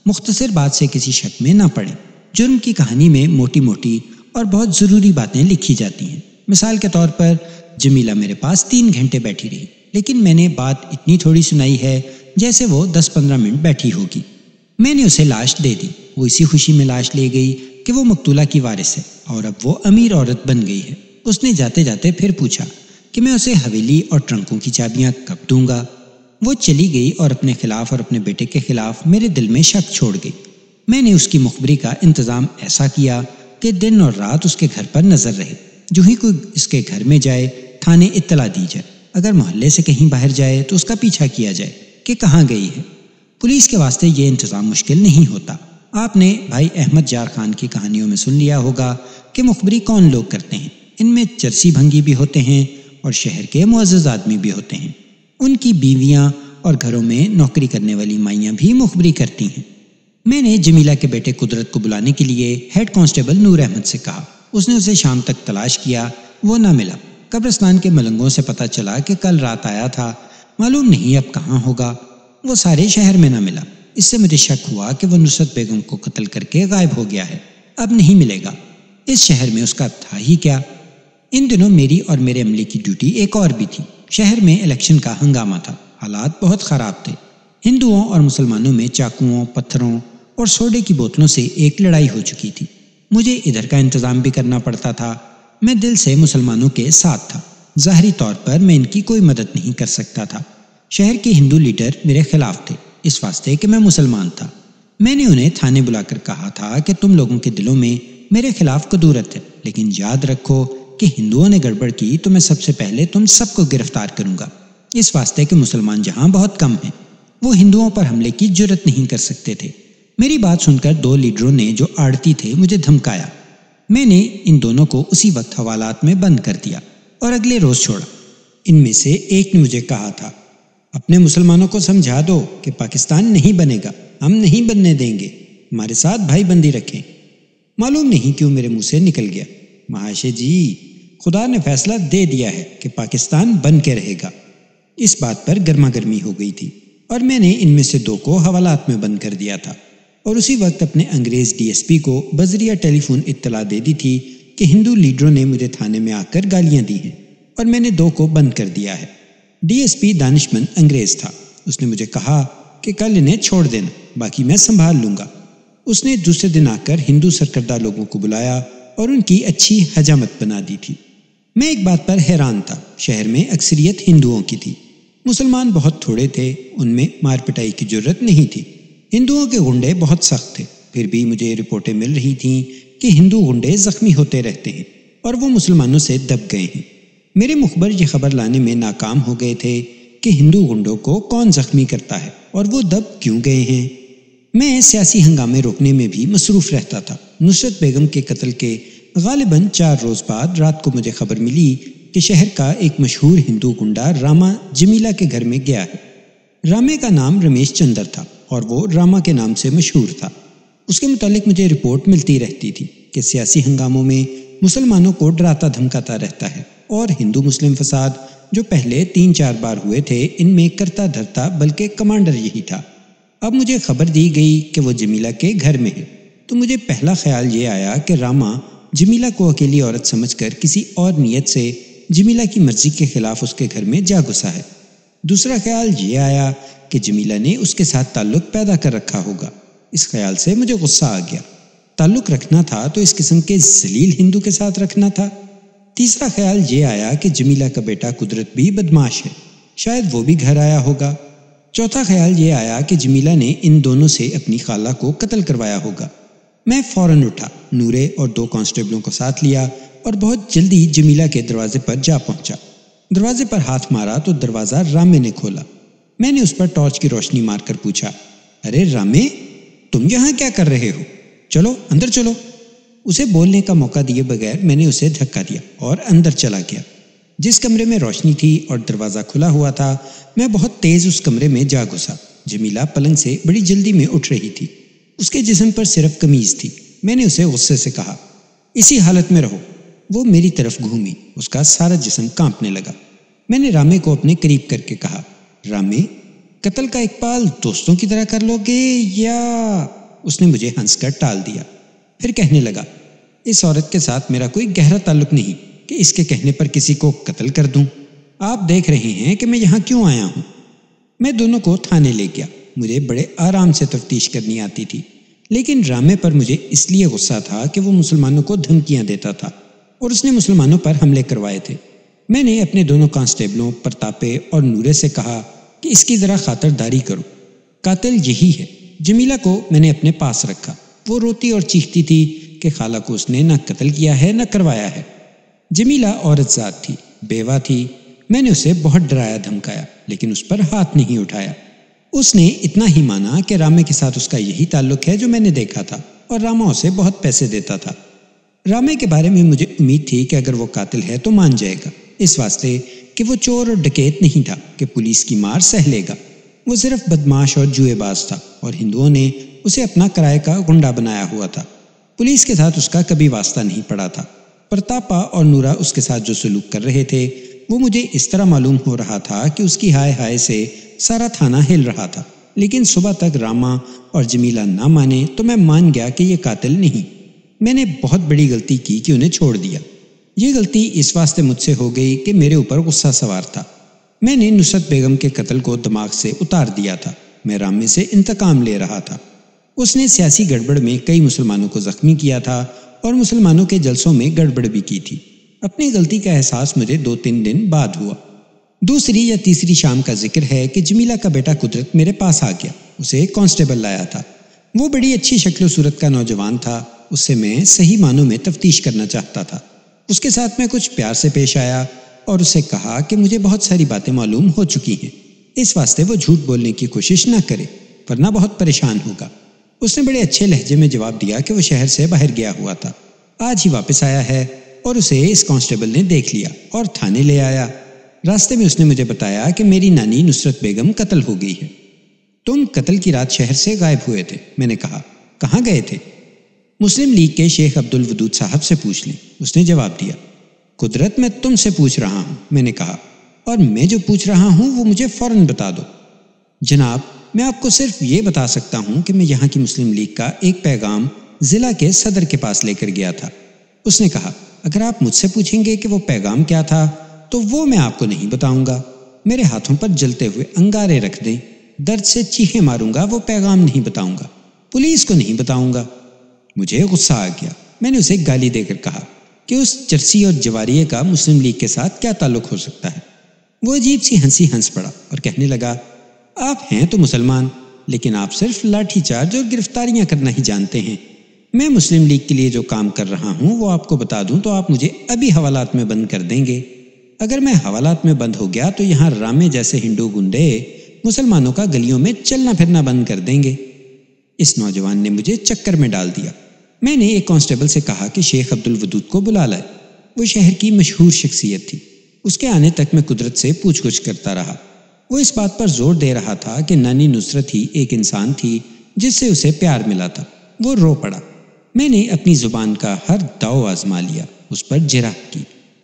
مختصر بات سے کسی شک میں نہ پڑیں۔ جرم کی کہانی میں موٹی موٹی اور بہت ضروری باتیں لکھی جاتی ہیں۔ مثال کے طور پر جمیلہ میرے پاس 3 گھنٹے بیٹھی رہی، لیکن میں نے بات اتنی تھوڑی سنائی ہے جیسے وہ 10-15 منٹ بیٹھی ہوگی۔ میں نے اسے لاش دے دی، وہ اسی خوشی میں لاش لے گئی کہ وہ مقتولہ کی وارث ہے اور اب وہ امیر عورت بن گئی ہے۔ اس نے جاتے جاتے پھر پوچھا کہ میں اسے حویلی اور ٹرنکوں کی چابیاں کب دوں گا۔ وہ چلی گئی اور اپنے خلاف اور اپنے بیٹے کے خلاف میرے دل میں شک چھوڑ گئی۔ میں نے اس کی مخبری کا انتظام ایسا کیا کہ دن اور رات اس کے گھر پر نظر رہے۔ جو ہی کوئی اس کے گھر میں جائے تھانے اطلاع دی جائے، اگر محلے سے کہیں باہر جائے تو اس کا پیچھا کیا جائے کہ کہاں گئی ہے۔ پولیس کے واسطے یہ انتظام مشکل نہیں ہوتا۔ آپ نے بھائی احمد جار خان کی کہانیوں میں سن لیا ہوگا کہ مخبری کون لوگ کرتے ہیں۔ ان میں چرسی بھنگی بھی ہوتے ہیں اور شہر کے معزز آدمی بھی ہوتے ہیں۔ ان کی بیویاں اور گھروں میں نوکری کرنے والی مائیاں بھی مخبری کرتی ہیں۔ میں نے جمیلہ کے بیٹے قدرت کو بلانے کے لیے ہیڈ کانسٹیبل نور احمد سے کہا۔ اس نے اسے شام تک تلاش کیا، وہ نہ ملا۔ قبرستان کے ملنگوں سے پتہ چلا کہ کل رات آیا تھا، معلوم نہیں اب کہاں ہوگا۔ وہ سارے شہر میں نہ ملا۔ اس سے مجھے شک ہوا کہ وہ نصرت بیگم کو قتل کر کے غائب ہو گیا ہے، اب نہیں ملے گا۔ اس شہر میں اس کا تھا ہی کیا؟ ان دنوں میری اور میرے عملے کی ڈیوٹی ایک اور بھی تھی۔ شہر میں الیکشن کا ہنگامہ تھا، حالات بہت خراب تھے۔ ہندوؤں اور مسلمانوں میں چاقوؤں، پتھروں اور سوڈے کی بوتلوں سے ایک لڑائی ہو چکی تھی۔ مجھے ادھر کا انتظام بھی کرنا پڑتا تھا۔ میں دل سے مسلمانوں کے ساتھ تھا، ظاہری طور پر میں ان کی کوئی مدد نہیں کر سکتا تھا۔ شہر کے ہندو لیڈر میرے خلاف تھے، اس واسطے کہ میں مسلمان تھا۔ میں نے انہیں تھانے بلا کر کہا تھا کہ تم لوگوں کے دلوں میں میرے خلاف کدورت ہے، لیکن یاد رکھو کہ ہندوؤں نے گڑبڑ کی تو میں سب سے پہلے تم سب کو گرفتار کروں گا، اس واسطے کہ مسلمان جہاں بہت کم ہیں، وہ ہندوؤں پر حملے کی جرت نہیں کر سکتے تھے۔ میری بات سن کر 2 لیڈروں نے جو آڑتی تھے مجھے دھمکایا۔ میں نے ان دونوں کو اسی وقت حوالات میں بند کر دیا اور اگلے روز چھوڑا۔ ان میں سے ایک نے مجھے کہا تھا، اپنے مسلمانوں کو سمجھا دو کہ پاکستان نہیں بنے گا، ہم نہیں بننے دیں گے، ہمارے ساتھ بھائی بندی رکھیں۔ معلوم نہیں کیوں میرے منہ سے نکل گیا، مہاشے جی خدا نے فیصلہ دے دیا ہے کہ پاکستان بن کے رہے گا۔ اس بات پر گرما گرمی ہو گئی تھی اور میں نے ان میں سے 2 کو حوالات میں بند کر دیا تھا، اور اسی وقت اپنے انگریز ڈی ایس پی کو بذریعہ ٹیلی فون اطلاع دے دی تھی کہ ہندو لیڈروں نے مجھے تھانے میں آ کر گالیاں دی ہیں اور میں نے 2 کو بند کر دیا ہے۔ ڈی ایس پی دانشمند انگریز تھا، اس نے مجھے کہا کہ کل انہیں چھوڑ دینا، باقی میں سنبھال لوں گا۔ اس نے دوسرے دن آ کر ہندو سرکردہ لوگوں کو بلایا اور ان کی اچھی حجامت بنا دی تھی۔ میں ایک بات پر حیران تھا، شہر میں اکثریت ہندوؤں کی تھی، مسلمان بہت تھوڑے تھے، ان میں مار پٹائی کی جرت نہیں تھی۔ ہندوؤں کے غنڈے بہت سخت تھے، پھر بھی مجھے رپورٹیں مل رہی تھیں کہ ہندو غنڈے زخمی ہوتے رہتے ہیں اور وہ مسلمانوں سے دب گئے ہیں۔ میرے مخبر یہ خبر لانے میں ناکام ہو گئے تھے کہ ہندو غنڈوں کو کون زخمی کرتا ہے اور وہ دب کیوں گئے ہیں۔ میں سیاسی ہنگامے روکنے میں بھی مصروف رہتا تھا۔ نصرت بیگم کے قتل کے غالباً 4 روز بعد رات کو مجھے خبر ملی کہ شہر کا ایک مشہور ہندو گنڈا راما جمیلہ کے گھر میں گیا ہے۔ رامے کا نام رمیش چندر تھا اور وہ راما کے نام سے مشہور تھا۔ اس کے متعلق مجھے رپورٹ ملتی رہتی تھی کہ سیاسی ہنگاموں میں مسلمانوں کو ڈراتا دھمکاتا رہتا ہے، اور ہندو مسلم فساد جو پہلے 3-4 بار ہوئے تھے ان میں کرتا دھرتا بلکہ کمانڈر یہی تھا۔ اب مجھے خبر دی گئی کہ وہ جمیلہ کے گھر میں ہے، تو مجھے پہلا خیال یہ آیا کہ راما جمیلہ کو اکیلی عورت سمجھ کر کسی اور نیت سے جمیلہ کی مرضی کے خلاف اس کے گھر میں جا گھسا ہے۔ دوسرا خیال یہ آیا کہ جمیلہ نے اس کے ساتھ تعلق پیدا کر رکھا ہوگا۔ اس خیال سے مجھے غصہ آ گیا، تعلق رکھنا تھا تو اس قسم کے ذلیل ہندو کے ساتھ رکھنا تھا۔ تیسرا خیال یہ آیا کہ جمیلہ کا بیٹا قدرت بھی بدماش ہے، شاید وہ بھی گھر آیا ہوگا۔ چوتھا خیال یہ آیا کہ جمیلہ نے ان دونوں سے اپنی خالہ کو قتل کروایا ہوگا۔ میں فوراً اٹھا، نورے اور 2 کانسٹیبلوں کو ساتھ لیا اور بہت جلدی جمیلہ کے دروازے پر جا پہنچا۔ دروازے پر ہاتھ مارا تو دروازہ رامے نے کھولا۔ میں نے اس پر ٹارچ کی روشنی مار کر پوچھا، ارے رامے، تم یہاں کیا کر رہے ہو؟ چلو اندر چلو۔ اسے بولنے کا موقع دیے بغیر میں نے اسے دھکا دیا اور اندر چلا گیا۔ جس کمرے میں روشنی تھی اور دروازہ کھلا ہوا تھا، میں بہت تیز اس کمرے میں جا گھسا۔ جمیلہ پلنگ سے بڑی جلدی میں اٹھ رہی تھی، اس کے جسم پر صرف قمیض تھی۔ میں نے اسے غصے سے کہا، اسی حالت میں رہو۔ وہ میری طرف گھومی، اس کا سارا جسم کانپنے لگا۔ میں نے رامے کو اپنے قریب کر کے کہا، رامے، قتل کا اقبال دوستوں کی طرح کر لو گے یا؟ اس نے مجھے ہنس کر ٹال دیا، پھر کہنے لگا، اس عورت کے ساتھ میرا کوئی گہرا تعلق نہیں کہ اس کے کہنے پر کسی کو قتل کر دوں۔ آپ دیکھ رہے ہیں کہ میں یہاں کیوں آیا ہوں۔ میں دونوں کو تھانے لے گیا۔ مجھے بڑے آرام سے تفتیش کرنی آتی تھی، لیکن رامے پر مجھے اس لیے غصہ تھا کہ وہ مسلمانوں کو دھمکیاں دیتا تھا اور اس نے مسلمانوں پر حملے کروائے تھے۔ میں نے اپنے دونوں کانسٹیبلوں پرتاپے اور نورے سے کہا کہ اس کی ذرا خاطرداری کرو، قاتل یہی ہے۔ جمیلہ کو میں نے اپنے پاس رکھا۔ وہ روتی اور چیختی تھی کہ خالہ کو اس نے نہ قتل کیا ہے نہ کروایا ہے۔ جمیلہ عورت ذات تھی، بیوہ تھی۔ میں نے اسے بہت ڈرایا دھمکایا، لیکن اس پر ہاتھ نہیں اٹھایا۔ اس نے اتنا ہی مانا کہ رامے کے ساتھ اس کا یہی تعلق ہے جو میں نے دیکھا تھا، اور راما اسے بہت پیسے دیتا تھا۔ رامے کے بارے میں مجھے امید تھی کہ اگر وہ قاتل ہے تو مان جائے گا، اس واسطے کہ وہ چور اور ڈکیت نہیں تھا کہ پولیس کی مار سہ لے گا۔ وہ صرف بدماش اور جوئے باز تھا، اور ہندوؤں نے اسے اپنا کرائے کا گنڈا بنایا ہوا تھا۔ پولیس کے ساتھ اس کا کبھی واسطہ نہیں پڑا تھا۔ پرتاپا اور نورا اس کے ساتھ جو سلوک کر رہے تھے، وہ مجھے اس طرح معلوم ہو رہا تھا کہ اس کی ہائے ہائے سے سارا تھانہ ہل رہا تھا۔ لیکن صبح تک راما اور جمیلہ نہ مانے تو میں مان گیا کہ یہ قاتل نہیں۔ میں نے بہت بڑی غلطی کی کہ انہیں چھوڑ دیا۔ یہ غلطی اس واسطے مجھ سے ہو گئی کہ میرے اوپر غصہ سوار تھا۔ میں نے نصرت بیگم کے قتل کو دماغ سے اتار دیا تھا۔ میں رامے سے انتقام لے رہا تھا۔ اس نے سیاسی گڑبڑ میں کئی مسلمانوں کو زخمی کیا تھا اور مسلمانوں کے جلسوں میں گڑبڑ بھی کی تھی۔ اپنی غلطی کا احساس مجھے 2-3 دن بعد ہوا۔ دوسری یا تیسری شام کا ذکر ہے کہ جمیلہ کا بیٹا قدرت میرے پاس آ گیا۔ اسے ایک کانسٹیبل لایا تھا۔ وہ بڑی اچھی شکل و صورت کا نوجوان تھا۔ اس سے میں صحیح معنوں میں تفتیش کرنا چاہتا تھا۔ اس کے ساتھ میں کچھ پیار سے پیش آیا اور اسے کہا کہ مجھے بہت ساری باتیں معلوم ہو چکی ہیں، اس واسطے وہ جھوٹ بولنے کی کوشش نہ کرے ورنہ بہت پریشان ہوگا۔ اس نے بڑے اچھے لہجے میں جواب دیا کہ وہ شہر سے باہر گیا ہوا تھا، آج ہی واپس آیا ہے، اور اسے اس کانسٹیبل نے دیکھ لیا اور تھانے لے آیا۔ راستے میں اس نے مجھے بتایا کہ میری نانی نصرت بیگم قتل ہو گئی ہے۔ تم قتل کی رات شہر سے غائب ہوئے تھے۔ میں نے کہا، کہاں گئے تھے؟ مسلم لیگ کے شیخ عبد الودود صاحب سے پوچھ لیں، اس نے جواب دیا۔ قدرت، میں تم سے پوچھ رہا ہوں، میں نے کہا، اور میں جو پوچھ رہا ہوں وہ مجھے فوراً بتا دو۔ جناب، میں آپ کو صرف یہ بتا سکتا ہوں کہ میں یہاں کی مسلم لیگ کا ایک پیغام ضلع کے صدر کے پاس لے کر گیا تھا۔ اس نے کہا، اگر آپ مجھ سے پوچھیں گے کہ وہ پیغام کیا تھا تو وہ میں آپ کو نہیں بتاؤں گا۔ میرے ہاتھوں پر جلتے ہوئے انگارے رکھ دیں، درد سے چیخیں ماروں گا، وہ پیغام نہیں بتاؤں گا، پولیس کو نہیں بتاؤں گا۔ مجھے غصہ آ گیا۔ میں نے اسے گالی دے کر کہا کہ اس چرسی اور جواریے کا مسلم لیگ کے ساتھ کیا تعلق ہو سکتا ہے۔ وہ عجیب سی ہنسی ہنس پڑا اور کہنے لگا، آپ ہیں تو مسلمان، لیکن آپ صرف لاٹھی چارج اور گرفتاریاں کرنا ہی جانتے ہیں۔ میں مسلم لیگ کے لیے جو کام کر رہا ہوں وہ آپ کو بتا دوں تو آپ مجھے ابھی حوالات میں بند کر دیں گے۔ اگر میں حوالات میں بند ہو گیا تو یہاں رامے جیسے ہندو گنڈے مسلمانوں کا گلیوں میں چلنا پھرنا بند کر دیں گے۔ اس نوجوان نے مجھے چکر میں ڈال دیا۔ میں نے ایک کانسٹیبل سے کہا کہ شیخ عبد الودود کو بلا لائے۔ وہ شہر کی مشہور شخصیت تھی۔ اس کے آنے تک میں قدرت سے پوچھ گچھ کرتا رہا۔ وہ اس بات پر زور دے رہا تھا کہ نانی نصرت ہی ایک انسان تھی جس سے اسے پیار ملا تھا۔ وہ رو پڑا۔ میں نے اپنی زبان کا ہر داؤ آزما لیا، اس پر جرح کی۔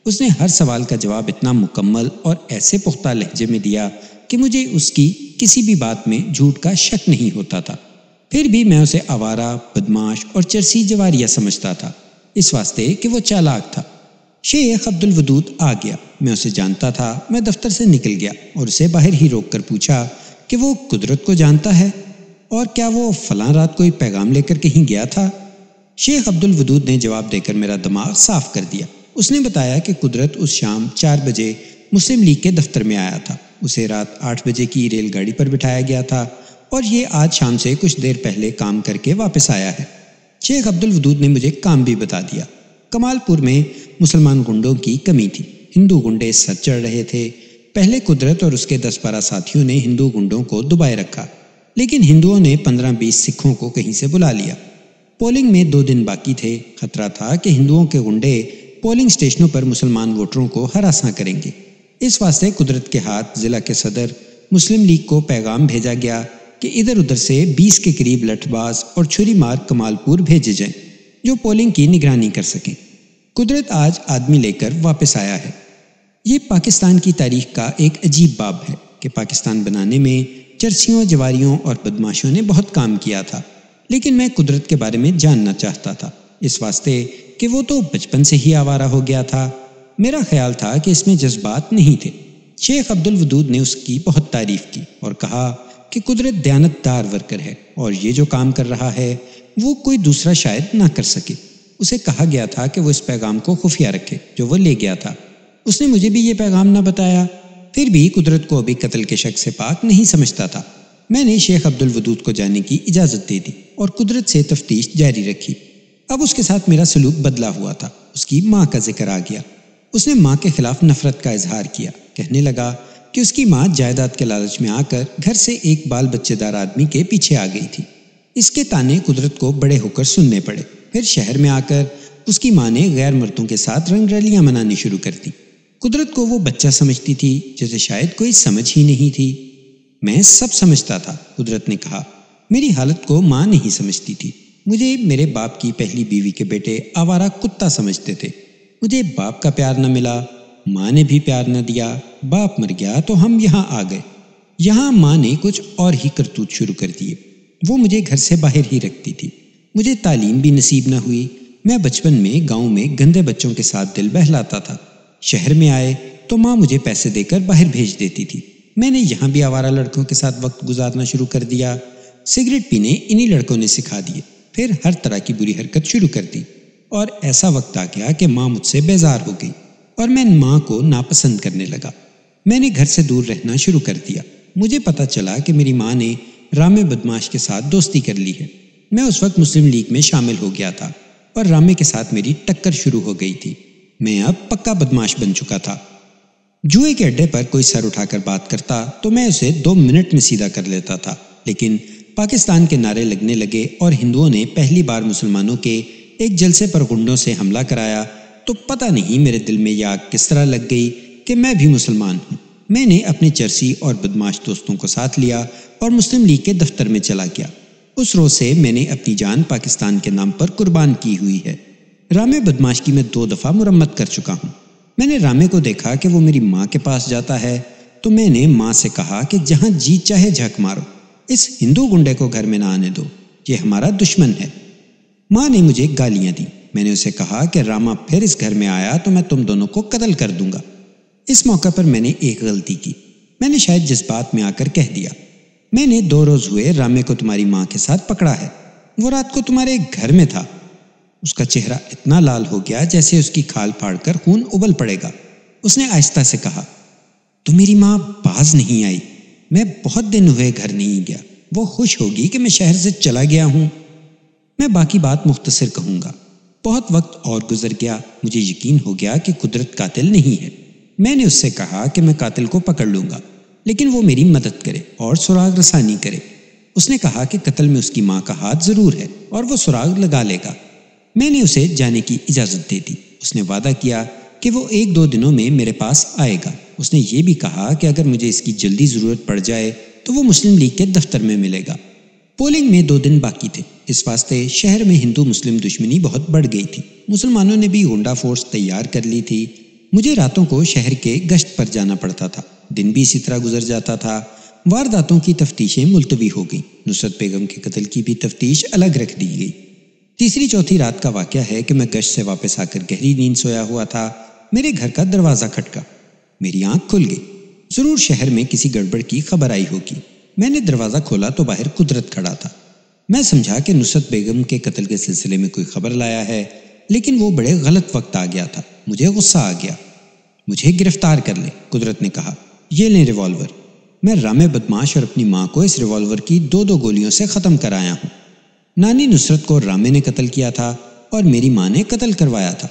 اس نے ہر سوال کا جواب اتنا مکمل اور ایسے پختہ لہجے میں دیا کہ مجھے اس کی کسی بھی بات میں جھوٹ کا شک نہیں ہوتا تھا۔ پھر بھی میں اسے آوارہ، بدماش اور چرسی جواریہ سمجھتا تھا، اس واسطے کہ وہ چالاک تھا۔ شیخ عبد الودود آ گیا۔ میں اسے جانتا تھا۔ میں دفتر سے نکل گیا اور اسے باہر ہی روک کر پوچھا کہ وہ قدرت کو جانتا ہے اور کیا وہ فلاں رات کوئی پیغام لے کر کہیں گیا تھا۔ شیخ عبد الودود نے جواب دے کر میرا دماغ صاف کر دیا۔ اس نے بتایا کہ قدرت اس شام 4 بجے مسلم لیگ کے دفتر میں آیا تھا۔ اسے رات 8 بجے کی ریل گاڑی پر بٹھایا گیا تھا اور یہ آج شام سے کچھ دیر پہلے کام کر کے واپس آیا ہے۔ شیخ عبد الودود نے مجھے کام بھی بتا دیا۔ کمال پور میں مسلمان گنڈوں کی کمی تھی۔ ہندو گنڈے سر چڑھ رہے تھے۔ پہلے قدرت اور اس کے 10-12 ساتھیوں نے ہندو گنڈوں کو دبائے رکھا، لیکن ہندوؤں نے 15-20 سکھوں کو کہیں سے بلا لیا۔ پولنگ میں 2 دن باقی تھے۔ خطرہ تھا کہ ہندوؤں کے گنڈے پولنگ سٹیشنوں پر مسلمان ووٹروں کو ہراساں کریں گے۔ اس واسطے قدرت کے ہاتھ ضلع کے صدر مسلم لیگ کو پیغام بھیجا گیا کہ ادھر ادھر سے 20 کے قریب لٹھ باز اور چھری مار کمال پور بھیجے جائیں جو پولنگ کی نگرانی کر سکیں۔ قدرت آج آدمی لے کر واپس آیا ہے۔ یہ پاکستان کی تاریخ کا ایک عجیب باب ہے کہ پاکستان بنانے میں چرسیوں، جواریوں اور بدماشوں نے بہت کام کیا تھا، لیکن میں قدرت کے بارے میں جاننا چاہتا تھا، اس واسطے کہ وہ تو بچپن سے ہی آوارہ ہو گیا تھا۔ میرا خیال تھا کہ اس میں جذبات نہیں تھے۔ شیخ عبدالودود نے اس کی بہت تعریف کی اور کہا کہ قدرت دیانت دار ورکر ہے اور یہ جو کام کر رہا ہے وہ کوئی دوسرا شاید نہ کر سکے۔ اسے کہا گیا تھا کہ وہ اس پیغام کو خفیہ رکھے جو وہ لے گیا تھا۔ اس نے مجھے بھی یہ پیغام نہ بتایا، پھر بھی قدرت کو ابھی قتل کے شک سے پاک نہیں سمجھتا تھا۔ میں نے شیخ عبدالودود کو جانے کی اجازت دے دی اور قدرت سے تفتیش جاری رکھی۔ اب اس کے ساتھ میرا سلوک بدلا ہوا تھا۔ اس کی ماں کا ذکر آ گیا۔ اس نے ماں کے خلاف نفرت کا اظہار کیا، کہنے لگا کہ اس کی ماں جائیداد کے لالچ میں آ کر گھر سے ایک بال بچے دار آدمی کے پیچھے آ گئی تھی۔ اس کے تانے قدرت کو بڑے ہو کر سننے پڑے۔ پھر شہر میں آ کر اس کی ماں نے غیر مردوں کے ساتھ رنگ رلیاں منانی شروع کر دی۔ قدرت کو وہ بچہ سمجھتی تھی جسے شاید کوئی سمجھ ہی نہیں تھی۔ میں سب سمجھتا تھا، قدرت نے کہا۔ میری حالت کو ماں نہیں سمجھتی تھی۔ مجھے میرے باپ کی پہلی بیوی کے بیٹے آوارہ کتا سمجھتے تھے۔ مجھے باپ کا پیار نہ ملا، ماں نے بھی پیار نہ دیا۔ باپ مر گیا تو ہم یہاں آ گئے۔ یہاں ماں نے کچھ اور ہی کرتوت شروع کر دیے۔ وہ مجھے گھر سے باہر ہی رکھتی تھی۔ مجھے تعلیم بھی نصیب نہ ہوئی۔ میں بچپن میں گاؤں میں گندے بچوں کے ساتھ دل بہلاتا تھا۔ شہر میں آئے تو ماں مجھے پیسے دے کر باہر بھیج دیتی تھی۔ میں نے یہاں بھی آوارہ لڑکوں کے ساتھ وقت گزارنا شروع کر دیا۔ سگریٹ پینے انہی لڑکوں نے سکھا دیے۔ پھر ہر طرح کی بری حرکت شروع کر دی، اور ایسا وقت آ گیا کہ ماں مجھ سے بیزار ہو گئی اور میں ماں کو ناپسند کرنے لگا۔ میں نے گھر سے دور رہنا شروع کر دیا۔ مجھے پتا چلا کہ میری ماں نے رامے بدماش کے ساتھ دوستی کر لی ہے۔ میں اس وقت مسلم لیگ میں شامل ہو گیا تھا اور رامے کے ساتھ میری ٹکر شروع ہو گئی تھی۔ میں اب پکا بدماش بن چکا تھا۔ جوئے کے اڈے پر کوئی سر اٹھا کر بات کرتا تو میں اسے 2 منٹ میں سیدھا کر لیتا تھا، لیکن پاکستان کے نعرے لگنے لگے اور ہندوؤں نے پہلی بار مسلمانوں کے ایک جلسے پر گنڈوں سے حملہ کرایا تو پتہ نہیں میرے دل میں یہ آگ کس طرح لگ گئی کہ میں بھی مسلمان ہوں۔ میں نے اپنے چرسی اور بدماش دوستوں کو ساتھ لیا اور مسلم لیگ کے دفتر میں چلا گیا۔ اس روز سے میں نے اپنی جان پاکستان کے نام پر قربان کی ہوئی ہے۔ رامے بدماش کی میں 2 دفعہ مرمت کر چکا ہوں۔ میں نے رامے کو دیکھا کہ وہ میری ماں کے پاس جاتا ہے تو میں نے ماں سے کہا کہ جہاں جی چاہے جھک مارو، اس ہندو گنڈے کو گھر میں نہ آنے دو، یہ ہمارا دشمن ہے۔ ماں نے مجھے گالیاں دی۔ میں نے اسے کہا کہ راما پھر اس گھر میں آیا تو میں تم دونوں کو قتل کر دوں گا۔ اس موقع پر میں نے ایک غلطی کی۔ میں نے شاید جذبات میں آ کر کہہ دیا، میں نے 2 روز ہوئے رامے کو تمہاری ماں کے ساتھ پکڑا ہے، وہ رات کو تمہارے گھر میں تھا۔ اس کا چہرہ اتنا لال ہو گیا جیسے اس کی کھال پھاڑ کر خون ابل پڑے گا۔ اس نے آہستہ سے کہا، تو میری ماں باز نہیں آئی، میں بہت دن ہوئے گھر نہیں گیا، وہ خوش ہوگی کہ میں شہر سے چلا گیا ہوں۔ میں باقی بات مختصر کہوں گا۔ بہت وقت اور گزر گیا، مجھے یقین ہو گیا کہ قدرت قاتل نہیں ہے۔ میں نے اس سے کہا کہ میں قاتل کو پکڑ لوں گا، لیکن وہ میری مدد کرے اور سراغ رسانی کرے۔ اس نے کہا کہ قتل میں اس کی ماں کا ہاتھ ضرور ہے اور وہ سراغ لگا لے گا۔ میں نے اسے جانے کی اجازت دے دی۔ اس نے وعدہ کیا کہ وہ 1-2 دنوں میں میرے پاس آئے گا۔ اس نے یہ بھی کہا کہ اگر مجھے اس کی جلدی ضرورت پڑ جائے تو وہ مسلم لیگ کے دفتر میں ملے گا۔ پولنگ میں 2 دن باقی تھے، اس واسطے شہر میں ہندو مسلم دشمنی بہت بڑھ گئی تھی۔ مسلمانوں نے بھی گنڈا فورس تیار کر لی تھی۔ مجھے راتوں کو شہر کے گشت پر جانا پڑتا تھا، دن بھی اسی طرح گزر جاتا تھا۔ وارداتوں کی تفتیشیں ملتوی ہو گئیں۔ نصرت بیگم کے قتل کی بھی تفتیش الگ رکھ دی گئی۔ تیسری چوتھی رات کا واقعہ ہے کہ میں گشت سے واپس آ کر گہری نیند سویا ہوا تھا۔ میرے گھر کا دروازہ کھٹکا، میری آنکھ کھل گئی۔ ضرور شہر میں کسی گڑبڑ کی خبر آئی ہوگی۔ میں نے دروازہ کھولا تو باہر قدرت کھڑا تھا۔ میں سمجھا کہ نصرت بیگم کے قتل کے سلسلے میں کوئی خبر لایا ہے، لیکن وہ بڑے غلط وقت آ گیا تھا۔ مجھے غصہ آ گیا۔ مجھے گرفتار کر لے، قدرت نے کہا۔ یہ لیں ریوالور۔ میں رامے بدماش اور اپنی ماں کو اس ریوالور کی 2 گولیوں سے ختم کرایا ہوں۔ نانی نصرت کو رامے نے قتل کیا تھا اور میری ماں نے قتل کروایا تھا۔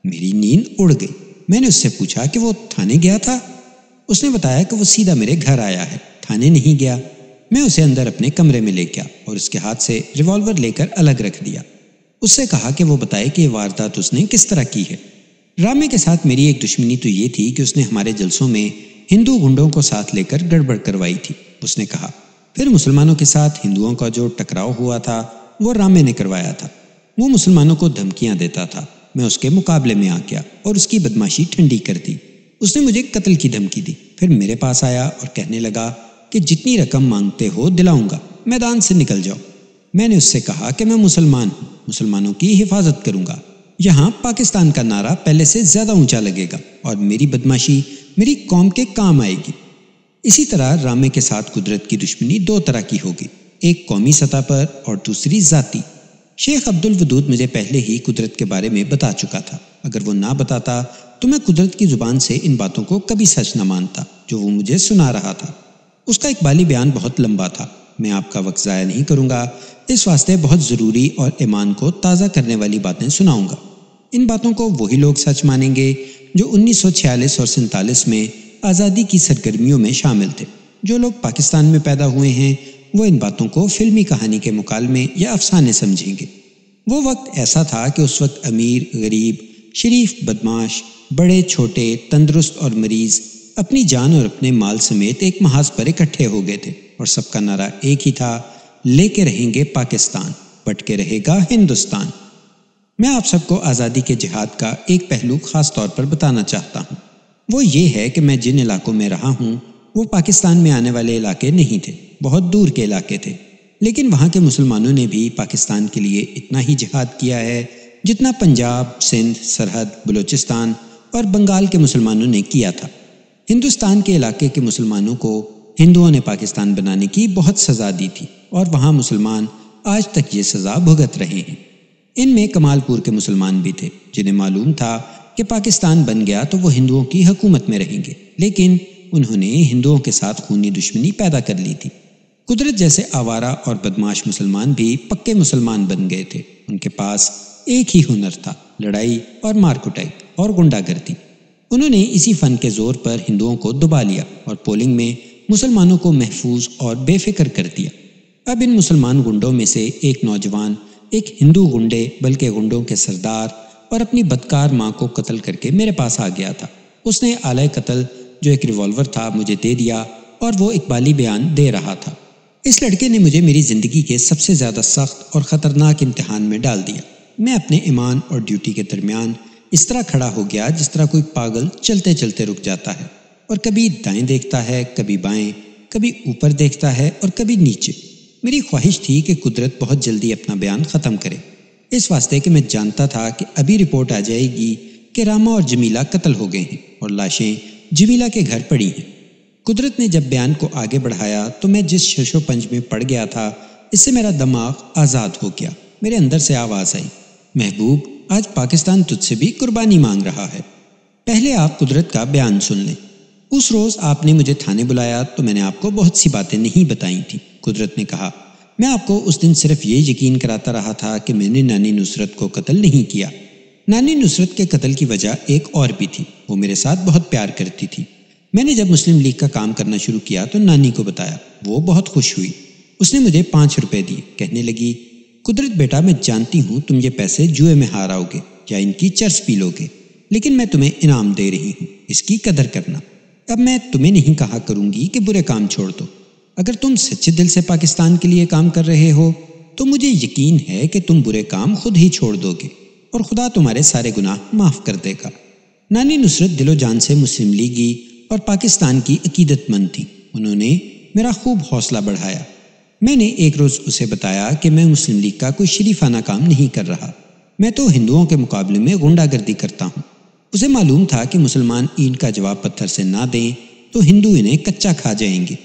میری نیند اڑ گئی۔ میں نے اس سے پوچھا کہ وہ تھانے گیا تھا۔ اس نے بتایا کہ وہ سیدھا میرے گھر آیا ہے، تھانے نہیں گیا۔ میں اسے اندر اپنے کمرے میں لے گیا اور اس کے ہاتھ سے ریوالور لے کر الگ رکھ دیا۔ اس سے کہا کہ وہ بتائے کہ یہ واردات اس نے کس طرح کی ہے۔ رامے کے ساتھ میری ایک دشمنی تو یہ تھی کہ اس نے ہمارے جلسوں میں ہندو گنڈوں کو ساتھ لے کر گڑبڑ کروائی تھی، اس نے کہا۔ پھر مسلمانوں کے ساتھ ہندوؤں کا جو ٹکراؤ ہوا تھا وہ رامے نے کروایا تھا۔ وہ مسلمانوں کو دھمکیاں دیتا تھا، میں اس کے مقابلے میں آ گیا اور اس کی بدماشی ٹھنڈی کر دی۔ اس نے مجھے قتل کی دھمکی دی، پھر میرے پاس آیا اور کہنے لگا کہ جتنی رقم مانگتے ہو دلاؤں گا، میدان سے نکل جاؤ۔ میں نے اس سے کہا کہ میں مسلمان ہوں، مسلمانوں کی حفاظت کروں گا، یہاں پاکستان کا نعرہ پہلے سے زیادہ اونچا لگے گا اور میری بدماشی میری قوم کے کام آئے گی۔ اسی طرح رامے کے ساتھ قدرت کی دشمنی دو طرح کی ہوگی، ایک قومی سطح پر اور دوسری ذاتی۔ شیخ عبد الودود مجھے پہلے ہی قدرت کے بارے میں بتا چکا تھا، اگر وہ نہ بتاتا تو میں قدرت کی زبان سے ان باتوں کو کبھی سچ نہ مانتا جو وہ مجھے سنا رہا تھا۔ اس کا اقبالی بیان بہت لمبا تھا، میں آپ کا وقت ضائع نہیں کروں گا، اس واسطے بہت ضروری اور ایمان کو تازہ کرنے والی باتیں سناؤں گا۔ ان باتوں کو وہی لوگ سچ مانیں گے جو 1946 اور 47 میں آزادی کی سرگرمیوں میں شامل تھے۔ جو لوگ پاکستان میں پیدا ہوئے ہیں وہ ان باتوں کو فلمی کہانی کے مکالمے یا افسانے سمجھیں گے۔ وہ وقت ایسا تھا کہ اس وقت امیر غریب، شریف بدماش، بڑے چھوٹے، تندرست اور مریض اپنی جان اور اپنے مال سمیت ایک محاذ پر اکٹھے ہو گئے تھے اور سب کا نعرہ ایک ہی تھا، لے کے رہیں گے پاکستان، بٹ کے رہے گا ہندوستان۔ میں آپ سب کو آزادی کے جہاد کا ایک پہلو خاص طور پر بتانا چاہتا ہوں، وہ یہ ہے کہ میں جن علاقوں میں رہا ہوں وہ پاکستان میں آنے والے علاقے نہیں تھے، بہت دور کے علاقے تھے، لیکن وہاں کے مسلمانوں نے بھی پاکستان کے لیے اتنا ہی جہاد کیا ہے جتنا پنجاب، سندھ، سرحد، بلوچستان اور بنگال کے مسلمانوں نے کیا تھا۔ ہندوستان کے علاقے کے مسلمانوں کو ہندوؤں نے پاکستان بنانے کی بہت سزا دی تھی اور وہاں مسلمان آج تک یہ سزا بھگت رہے ہیں۔ ان میں کمال پور کے مسلمان بھی تھے جنہیں معلوم تھا کہ پاکستان بن گیا تو وہ ہندوؤں کی حکومت میں رہیں گے، لیکن انہوں نے ہندوؤں کے ساتھ خونی دشمنی پیدا کر لی تھی۔ قدرت جیسے آوارہ اور بدماش مسلمان بھی پکے مسلمان بن گئے تھے، ان کے پاس ایک ہی ہنر تھا، لڑائی اور مار کٹائی اور گنڈا گردی۔ انہوں نے اسی فن کے زور پر ہندوؤں کو دبا لیا اور پولنگ میں مسلمانوں کو محفوظ اور بے فکر کر دیا۔ اب ان مسلمان گنڈوں میں سے ایک نوجوان ایک ہندو گنڈے بلکہ گنڈوں کے سردار اور اپنی بدکار ماں کو قتل کر کے میرے پاس آ گیا تھا۔ اس نے آلہ قتل جو ایک ریوالور تھا مجھے دے دیا اور وہ اقبالی بیان دے رہا تھا۔ اس لڑکے نے مجھے میری زندگی کے سب سے زیادہ سخت اور خطرناک امتحان میں ڈال دیا۔ میں اپنے ایمان اور ڈیوٹی کے درمیان اس طرح کھڑا ہو گیا جس طرح کوئی پاگل چلتے چلتے رک جاتا ہے اور کبھی دائیں دیکھتا ہے، کبھی بائیں، کبھی اوپر دیکھتا ہے اور کبھی نیچے۔ میری خواہش تھی کہ قدرت بہت جلدی اپنا بیان ختم کرے، اس واسطے کہ میں جانتا تھا کہ ابھی رپورٹ آ جائے گی کہ راما اور جمیلہ قتل ہو گئے ہیں اور لاشیں جمیلہ کے گھر پڑی ہیں۔ قدرت نے جب بیان کو آگے بڑھایا تو میں جس شش و پنج میں پڑ گیا تھا اس سے میرا دماغ آزاد ہو گیا۔ میرے اندر سے آواز آئی، محبوب آج پاکستان تجھ سے بھی قربانی مانگ رہا ہے، پہلے آپ قدرت کا بیان سن لیں۔ اس روز آپ نے مجھے تھانے بلایا تو میں نے آپ کو بہت سی باتیں نہیں بتائی تھیں۔ قدرت نے کہا، میں آپ کو اس دن صرف یہ یقین کراتا رہا تھا کہ میں نے نانی نصرت کو قتل نہیں کیا۔ نانی نصرت کے قتل کی وجہ ایک اور بھی تھی، وہ میرے ساتھ بہت پیار کرتی تھی۔ میں نے جب مسلم لیگ کا کام کرنا شروع کیا تو نانی کو بتایا، وہ بہت خوش ہوئی، اس نے مجھے 5 روپے دیے، کہنے لگی، قدرت بیٹا میں جانتی ہوں تم یہ پیسے جوئے میں ہاراؤ گے یا ان کی چرس پی لو گے، لیکن میں تمہیں انعام دے رہی ہوں، اس کی قدر کرنا۔ اب میں تمہیں نہیں کہا کروں گی کہ برے کام چھوڑ دو، اگر تم سچے دل سے پاکستان کے لیے کام کر رہے ہو تو مجھے یقین ہے کہ تم برے کام خود ہی چھوڑ دو گے اور خدا تمہارے سارے گناہ معاف کر دے گا۔ نانی نصرت دل و جان سے مسلم لیگی اور پاکستان کی عقیدت مند تھی، انہوں نے میرا خوب حوصلہ بڑھایا۔ میں نے ایک روز اسے بتایا کہ میں مسلم لیگ کا کوئی شریفانہ کام نہیں کر رہا، میں تو ہندوؤں کے مقابلے میں غنڈہ گردی کرتا ہوں۔ اسے معلوم تھا کہ مسلمان اینٹ کا جواب پتھر سے نہ دیں تو ہندو انہیں کچا کھا جائیں گے۔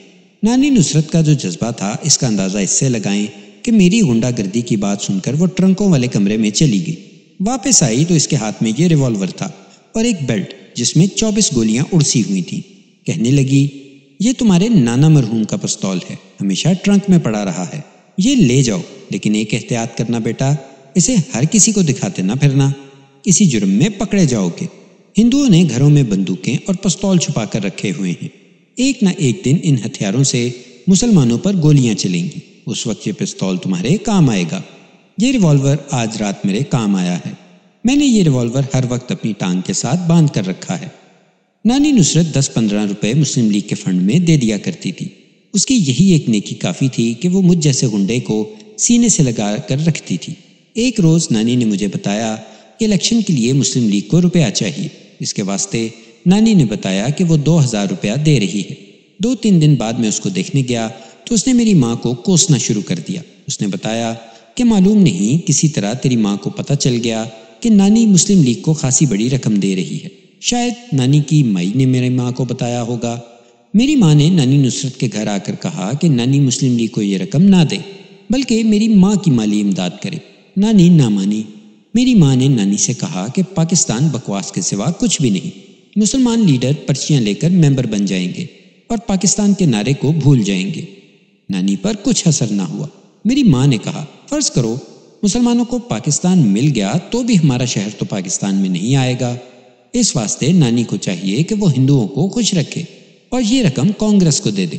نانی نصرت کا جو جذبہ تھا اس کا اندازہ اس سے لگائیں کہ میری غنڈہ گردی کی بات سن کر وہ ٹرنکوں والے کمرے میں چلی گئی۔ واپس آئی تو اس کے ہاتھ میں یہ ریوالور تھا اور ایک بیلٹ جس میں 24 گولیاں اڑسی ہوئی تھیں۔ کہنے لگی، یہ تمہارے نانا مرحوم کا پستول ہے، ہمیشہ ٹرنک میں پڑا رہا ہے، یہ لے جاؤ، لیکن ایک احتیاط کرنا بیٹا، اسے ہر کسی کو دکھاتے نہ پھرنا، کسی جرم میں پکڑے جاؤ گے۔ ہندوؤں نے گھروں میں بندوقیں اور پستول چھپا کر رکھے ہوئے ہیں، ایک نہ ایک دن ان ہتھیاروں سے مسلمانوں پر گولیاں چلیں گی، اس وقت یہ پستول تمہارے کام آئے گا۔ یہ ریوالور آج رات میرے کام آیا ہے، میں نے یہ ریوالور ہر وقت اپنی ٹانگ کے ساتھ باندھ کر رکھا ہے۔ نانی نصرت 10-15 روپے مسلم لیگ کے فنڈ میں دے دیا کرتی تھی، اس کی یہی ایک نیکی کافی تھی کہ وہ مجھ جیسے گنڈے کو سینے سے لگا کر رکھتی تھی۔ ایک روز نانی نے مجھے بتایا کہ الیکشن کے لیے مسلم لیگ کو روپیہ چاہیے، اس کے واسطے نانی نے بتایا کہ وہ 2000 روپیہ دے رہی ہے۔ 2-3 دن بعد میں اس کو دیکھنے گیا تو اس نے میری ماں کو کوسنا شروع کر دیا۔ اس نے بتایا کہ معلوم نہیں کسی طرح تیری ماں کو پتہ چل گیا کہ نانی مسلم لیگ کو خاصی بڑی رقم دے رہی ہے، شاید نانی کی مائی نے میری ماں کو بتایا ہوگا۔ میری ماں نے نانی نصرت کے گھر آ کر کہا کہ نانی مسلم لیگ کو یہ رقم نہ دے بلکہ میری ماں کی مالی امداد کرے۔ نانی نہ مانی۔ میری ماں نے نانی سے کہا کہ پاکستان بکواس کے سوا کچھ بھی نہیں، مسلمان لیڈر پرچیاں لے کر ممبر بن جائیں گے اور پاکستان کے نعرے کو بھول جائیں گے۔ نانی پر کچھ اثر نہ ہوا۔ میری ماں نے کہا فرض کرو مسلمانوں کو پاکستان مل گیا تو بھی ہمارا شہر تو پاکستان میں نہیں آئے گا، اس واسطے نانی کو چاہیے کہ وہ ہندوؤں کو خوش رکھے اور یہ رقم کانگریس کو دے دے۔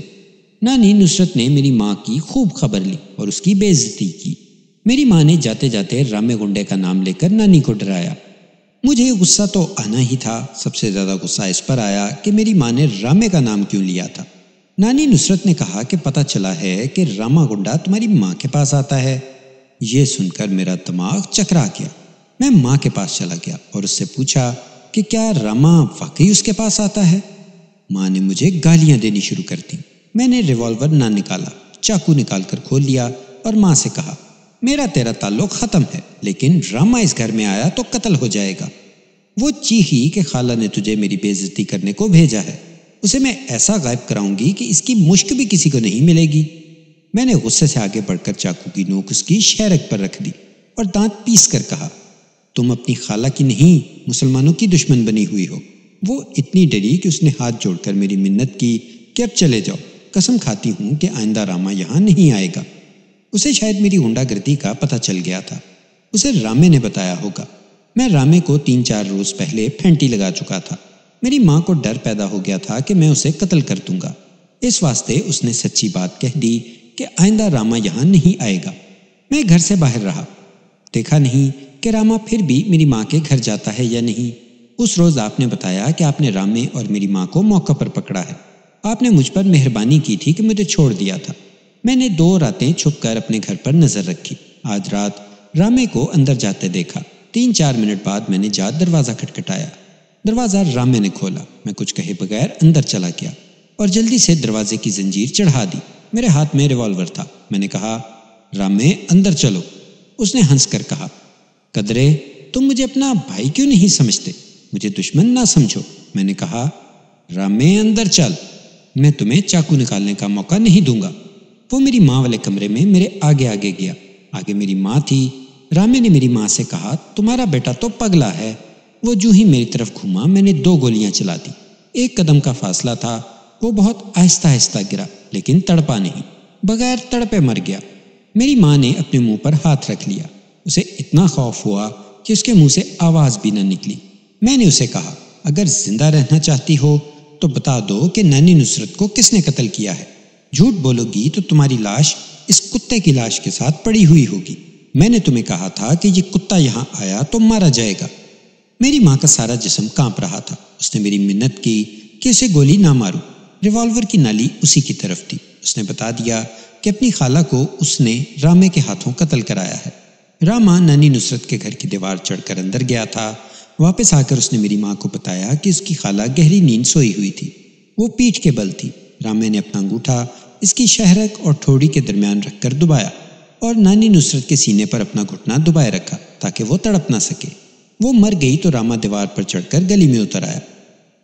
نانی نصرت نے میری ماں کی خوب خبر لی اور اس کی بے عزتی کی۔ میری ماں نے جاتے جاتے رامے گنڈے کا نام لے کر نانی کو ڈرایا۔ مجھے غصہ تو آنا ہی تھا، سب سے زیادہ غصہ اس پر آیا کہ میری ماں نے رامے کا نام کیوں لیا تھا۔ نانی نصرت نے کہا کہ پتہ چلا ہے کہ راما گنڈا تمہاری ماں کے پاس آتا ہے۔ یہ سن کر میرا دماغ چکرا گیا۔ میں ماں کے پاس چلا گیا اور اس سے پوچھا کہ کیا راما واقعی اس کے پاس آتا ہے؟ ماں نے مجھے گالیاں دینی شروع کر دیں۔ میں نے ریوالور نہ نکالا، چاقو نکال کر کھول لیا اور ماں سے کہا میرا تیرا تعلق ختم ہے، لیکن راما اس گھر میں آیا تو قتل ہو جائے گا۔ وہ چیخی کہ خالہ نے تجھے میری بے عزتی کرنے کو بھیجا ہے، اسے میں ایسا غائب کراؤں گی کہ اس کی مشک بھی کسی کو نہیں ملے گی۔ میں نے غصے سے آگے بڑھ کر چاقو کی نوک اس کی شہرک پر رکھ دی اور دانت پیس کر کہا تم اپنی خالہ کی نہیں مسلمانوں کی دشمن بنی ہوئی ہو۔ وہ اتنی ڈری کہ اس نے ہاتھ جوڑ کر میری منت کی کہ اب چلے جاؤ، قسم کھاتی ہوں کہ آئندہ راما یہاں نہیں آئے گا۔ اسے شاید میری غنڈہ گردی کا پتہ چل گیا تھا، اسے رامے نے بتایا ہوگا۔ میں رامے کو 3-4 روز پہلے پھینٹی لگا چکا تھا۔ میری ماں کو ڈر پیدا ہو گیا تھا کہ میں اسے قتل کر دوں گا، اس واسطے اس نے سچی بات کہہ دی کہ آئندہ راما یہاں نہیں آئے گا۔ میں گھر سے باہر رہا، دیکھا نہیں کہ راما پھر بھی میری ماں کے گھر جاتا ہے یا نہیں۔ اس روز آپ نے بتایا کہ آپ نے رامے اور میری ماں کو موقع پر پکڑا ہے۔ آپ نے مجھ پر مہربانی کی تھی کہ مجھے چھوڑ دیا تھا۔ میں نے 2 راتیں چھپ کر اپنے گھر پر نظر رکھی۔ آج رات رامے کو اندر جاتے دیکھا۔ 3-4 منٹ بعد میں نے دروازہ کھٹکھٹایا۔ دروازہ رامے نے کھولا۔ میں کچھ کہے بغیر اندر چلا گیا اور جلدی سے دروازے کی زنجیر چڑھا دی۔ میرے ہاتھ میں ریوالور تھا۔ میں نے کہا رامے اندر چلو۔ اس نے ہنس کر کہا قدرے تم مجھے اپنا بھائی کیوں نہیں سمجھتے، مجھے دشمن نہ سمجھو۔ میں نے کہا رامے اندر چل، میں تمہیں چاقو نکالنے کا موقع نہیں دوں گا۔ وہ میری ماں والے کمرے میں میرے آگے آگے گیا۔ آگے میری ماں تھی۔ رامے نے میری ماں سے کہا تمہارا بیٹا تو پگلا ہے۔ وہ جو ہی میری طرف گھوما میں نے 2 گولیاں چلا دی۔ 1 قدم کا فاصلہ تھا۔ وہ بہت آہستہ آہستہ گرا لیکن تڑپا نہیں، بغیر تڑپے مر گیا۔ میری ماں نے اپنے منہ پر ہاتھ رکھ لیا۔ اسے اتنا خوف ہوا کہ اس کے منہ سے آواز بھی نہ نکلی۔ میں نے اسے کہا اگر زندہ رہنا چاہتی ہو تو بتا دو کہ نانی نصرت کو کس نے قتل کیا ہے۔ جھوٹ بولو گی تو تمہاری لاش اس کتے کی لاش کے ساتھ پڑی ہوئی ہوگی۔ میں نے تمہیں کہا تھا کہ یہ کتا یہاں آیا تو مارا جائے گا۔ میری ماں کا سارا جسم کانپ رہا تھا۔ اس نے میری منت کی کہ اسے گولی نہ مارو۔ ریوالور کی نالی اسی کی طرف تھی۔ اس نے بتا دیا کہ اپنی خالہ کو اس نے رامے کے ہاتھوں قتل کرایا ہے۔ راما نانی نصرت کے گھر کی دیوار چڑھ کر اندر گیا تھا۔ واپس آ کر اس نے میری ماں کو بتایا کہ اس کی خالہ گہری نیند سوئی ہوئی تھی، وہ پیٹھ کے بل تھی۔ رامے نے اپنا انگوٹھا اس کی شہرک اور ٹھوڑی کے درمیان رکھ کر دبایا اور نانی نصرت کے سینے پر اپنا گھٹنا دبائے رکھا تاکہ وہ تڑپ نہ سکے۔ وہ مر گئی تو راما دیوار پر چڑھ کر گلی میں اتر آیا۔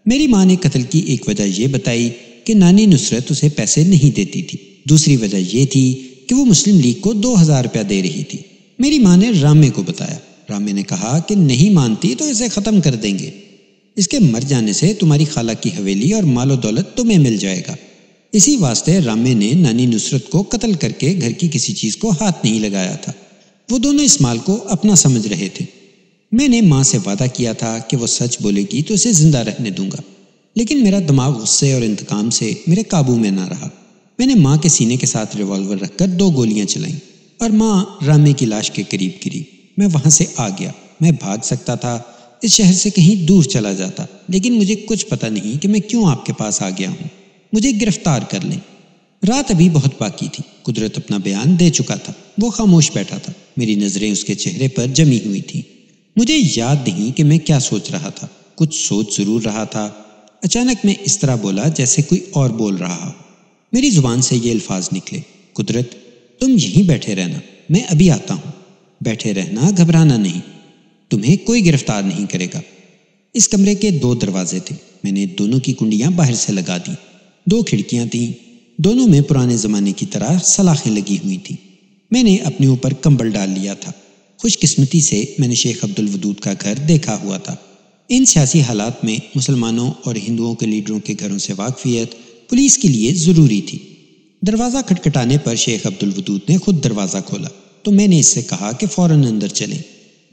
میری ماں نے قتل کی ایک وجہ یہ بتائی کہ نانی نصرت اسے پیسے نہیں دیتی تھی، دوسری وجہ یہ تھی کہ وہ مسلم لیگ کو 2000 روپیہ دے رہی تھی۔ میری ماں نے رامے کو بتایا۔ رامے نے کہا کہ نہیں مانتی تو اسے ختم کر دیں گے، اس کے مر جانے سے تمہاری خالہ کی حویلی اور مال و دولت تمہیں مل جائے گا۔ اسی واسطے رامے نے نانی نصرت کو قتل کر کے گھر کی کسی چیز کو ہاتھ نہیں لگایا تھا۔ وہ دونوں اس مال کو اپنا سمجھ رہے تھے۔ میں نے ماں سے وعدہ کیا تھا کہ وہ سچ بولے گی تو اسے زندہ رہنے دوں گا، لیکن میرا دماغ غصے اور انتقام سے میرے قابو میں نہ رہا۔ میں نے ماں کے سینے کے ساتھ ریوالور رکھ کر 2 گولیاں چلائیں اور ماں رامے کی لاش کے قریب گری۔ میں وہاں سے آ گیا۔ میں بھاگ سکتا تھا، اس شہر سے کہیں دور چلا جاتا، لیکن مجھے کچھ پتہ نہیں کہ میں کیوں آپ کے پاس آ گیا ہوں۔ مجھے گرفتار کر لیں۔ رات ابھی بہت باقی تھی۔ قدرت اپنا بیان دے چکا تھا۔ وہ خاموش بیٹھا تھا۔ میری نظریں اس کے چہرے پر جمی ہوئی تھیں۔ مجھے یاد نہیں کہ میں کیا سوچ رہا تھا، کچھ سوچ ضرور رہا تھا۔ اچانک میں اس طرح بولا جیسے کوئی اور بول رہا ہو۔ میری زبان سے یہ الفاظ نکلے، قدرت تم یہیں بیٹھے رہنا، میں ابھی آتا ہوں۔ بیٹھے رہنا، گھبرانا نہیں، تمہیں کوئی گرفتار نہیں کرے گا۔ اس کمرے کے 2 دروازے تھے۔ میں نے دونوں کی کنڈیاں باہر سے لگا دیں۔ 2 کھڑکیاں تھیں، دونوں میں پرانے زمانے کی طرح سلاخیں لگی ہوئی تھیں۔ میں نے اپنے اوپر کمبل ڈال لیا تھا۔ خوش قسمتی سے میں نے شیخ عبدالودود کا گھر دیکھا ہوا تھا۔ ان سیاسی حالات میں مسلمانوں اور ہندوؤں کے لیڈروں کے گھروں سے واقفیت پولیس کے لیے ضروری تھی۔ دروازہ کھٹکھٹانے پر شیخ عبدالودود نے خود دروازہ کھولا تو میں نے اس سے کہا کہ فوراً اندر چلیں۔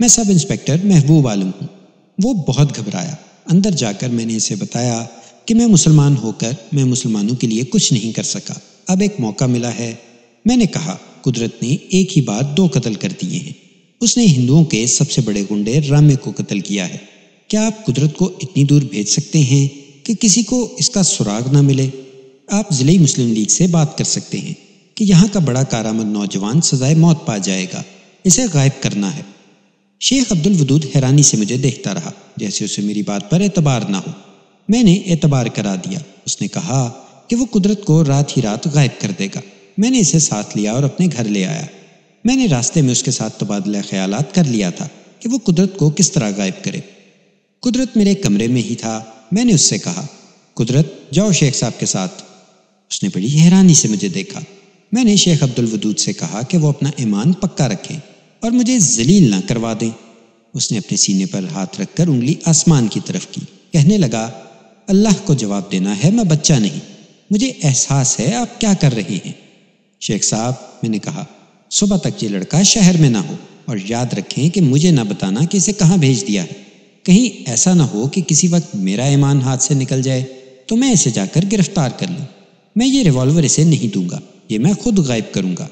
میں سب انسپکٹر محبوب عالم ہوں۔ وہ بہت گھبرایا۔ اندر جا کر میں نے اسے بتایا کہ میں مسلمان ہو کر میں مسلمانوں کے لیے کچھ نہیں کر سکا، اب ایک موقع ملا ہے۔ میں نے کہا قدرت نے ایک ہی بار 2 قتل کر دیے ہیں۔ اس نے ہندوؤں کے سب سے بڑے گنڈے رامے کو قتل کیا ہے۔ کیا آپ قدرت کو اتنی دور بھیج سکتے ہیں کہ کسی کو اس کا سراغ نہ ملے؟ آپ ضلعی مسلم لیگ سے بات کر سکتے ہیں کہ یہاں کا بڑا کارآمد نوجوان سزائے موت پا جائے گا، اسے غائب کرنا ہے۔ شیخ عبدالودود حیرانی سے مجھے دیکھتا رہا جیسے اسے میری بات پر اعتبار نہ ہو۔ میں نے اعتبار کرا دیا۔ اس نے کہا کہ وہ قدرت کو رات ہی رات غائب کر دے گا۔ میں نے اسے ساتھ لیا اور اپنے گھر لے آیا۔ میں نے راستے میں اس کے ساتھ تبادلہ خیالات کر لیا تھا کہ وہ قدرت کو کس طرح غائب کرے۔ قدرت میرے کمرے میں ہی تھا۔ میں نے اس سے کہا قدرت جاؤ شیخ صاحب کے ساتھ۔ اس نے بڑی حیرانی سے مجھے دیکھا۔ میں نے شیخ عبدالودود سے کہا کہ وہ اپنا ایمان پکا رکھیں اور مجھے ذلیل نہ کروا دیں۔ اس نے اپنے سینے پر ہاتھ رکھ کر انگلی آسمان کی طرف کی، کہنے لگا اللہ کو جواب دینا ہے، میں بچہ نہیں، مجھے احساس ہے آپ کیا کر رہے ہیں۔ شیخ صاحب، میں نے کہا صبح تک یہ لڑکا شہر میں نہ ہو، اور یاد رکھیں کہ مجھے نہ بتانا کہ اسے کہاں بھیج دیا ہے۔ کہیں ایسا نہ ہو کہ کسی وقت میرا ایمان ہاتھ سے نکل جائے تو میں اسے جا کر گرفتار کر لوں۔ میں یہ ریوالور اسے نہیں دوں گا، یہ میں خود غائب کروں گا۔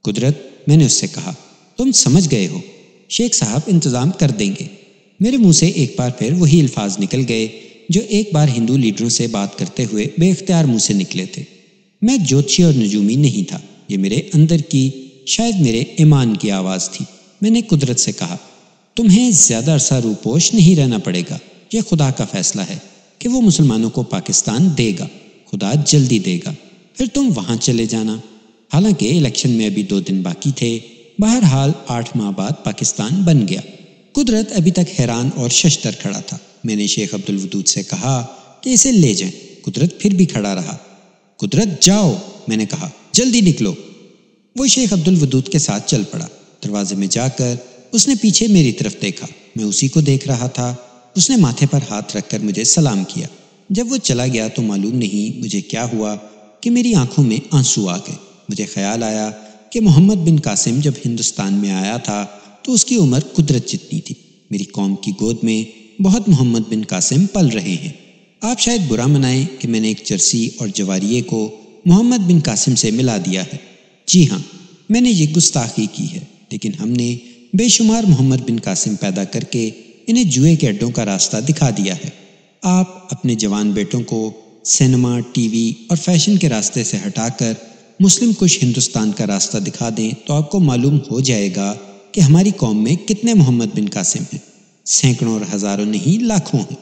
قدرت، میں نے اس سے کہا تم سمجھ گئے ہو، شیخ صاحب انتظام کر دیں گے۔ میرے منہ سے ایک بار پھر وہی الفاظ نکل گئے جو ایک بار ہندو لیڈروں سے بات کرتے ہوئے بے اختیار منہ سے نکلے تھے۔ میں جوتشی اور نجومی نہیں تھا، یہ میرے اندر کی، شاید میرے ایمان کی آواز تھی۔ میں نے قدرت سے کہا تمہیں زیادہ عرصہ روپوش نہیں رہنا پڑے گا، یہ خدا کا فیصلہ ہے کہ وہ مسلمانوں کو پاکستان دے گا، خدا جلدی دے گا، پھر تم وہاں چلے جانا۔ حالانکہ الیکشن میں ابھی 2 دن باقی تھے۔ بہرحال 8 ماہ بعد پاکستان بن گیا۔ قدرت ابھی تک حیران اور ششدر کھڑا تھا۔ میں نے شیخ عبدالودود سے کہا کہ اسے لے جائیں۔ قدرت پھر بھی کھڑا رہا۔ قدرت جاؤ، میں نے کہا جلدی نکلو۔ وہ شیخ عبدالودود کے ساتھ چل پڑا۔ دروازے میں جا کر اس نے پیچھے میری طرف دیکھا، میں اسی کو دیکھ رہا تھا۔ اس نے ماتھے پر ہاتھ رکھ کر مجھے سلام کیا۔ جب وہ چلا گیا تو معلوم نہیں مجھے کیا ہوا کہ میری آنکھوں میں آنسو آ گئے۔ مجھے خیال آیا کہ محمد بن قاسم جب ہندوستان میں آیا تھا تو اس کی عمر قدرت جتنی تھی۔ میری قوم کی گود میں بہت محمد بن قاسم پل رہے ہیں۔ آپ شاید برا منائیں کہ میں نے ایک چرسی اور جواریے کو محمد بن قاسم سے ملا دیا ہے۔ جی ہاں، میں نے یہ گستاخی کی ہے، لیکن ہم نے بے شمار محمد بن قاسم پیدا کر کے انہیں جوئے کے اڈوں کا راستہ دکھا دیا ہے۔ آپ اپنے جوان بیٹوں کو سینما، ٹی وی اور فیشن کے راستے سے ہٹا کر مسلم کش ہندوستان کا راستہ دکھا دیں تو آپ کو معلوم ہو جائے گا کہ ہماری قوم میں کتنے محمد بن قاسم ہیں۔ سینکڑوں اور ہزاروں نہیں، لاکھوں ہیں۔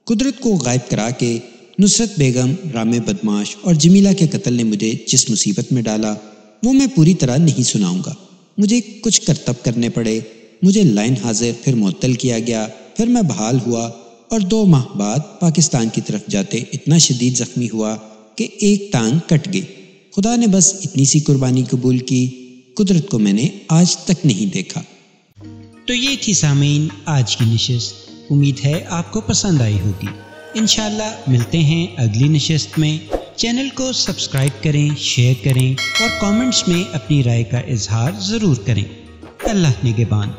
قدرت کو غائب کرا کے نصرت بیگم، رام بدماش اور جمیلہ کے قتل نے مجھے جس مصیبت میں ڈالا وہ میں پوری طرح نہیں سناؤں گا۔ مجھے کچھ کرتب کرنے پڑے، مجھے لائن حاضر، پھر معطل کیا گیا، پھر میں بحال ہوا اور 2 ماہ بعد پاکستان کی طرف جاتے اتنا شدید زخمی ہوا کہ ایک ٹانگ کٹ گئی۔ خدا نے بس اتنی سی قربانی قبول کی۔ قدرت کو میں نے آج تک نہیں دیکھا۔ تو یہ تھی سامعین آج کی نشست۔ امید ہے آپ کو پسند آئی ہوگی۔ انشاءاللہ ملتے ہیں اگلی نشست میں۔ چینل کو سبسکرائب کریں، شیئر کریں اور کامنٹس میں اپنی رائے کا اظہار ضرور کریں۔ اللہ نگہبان۔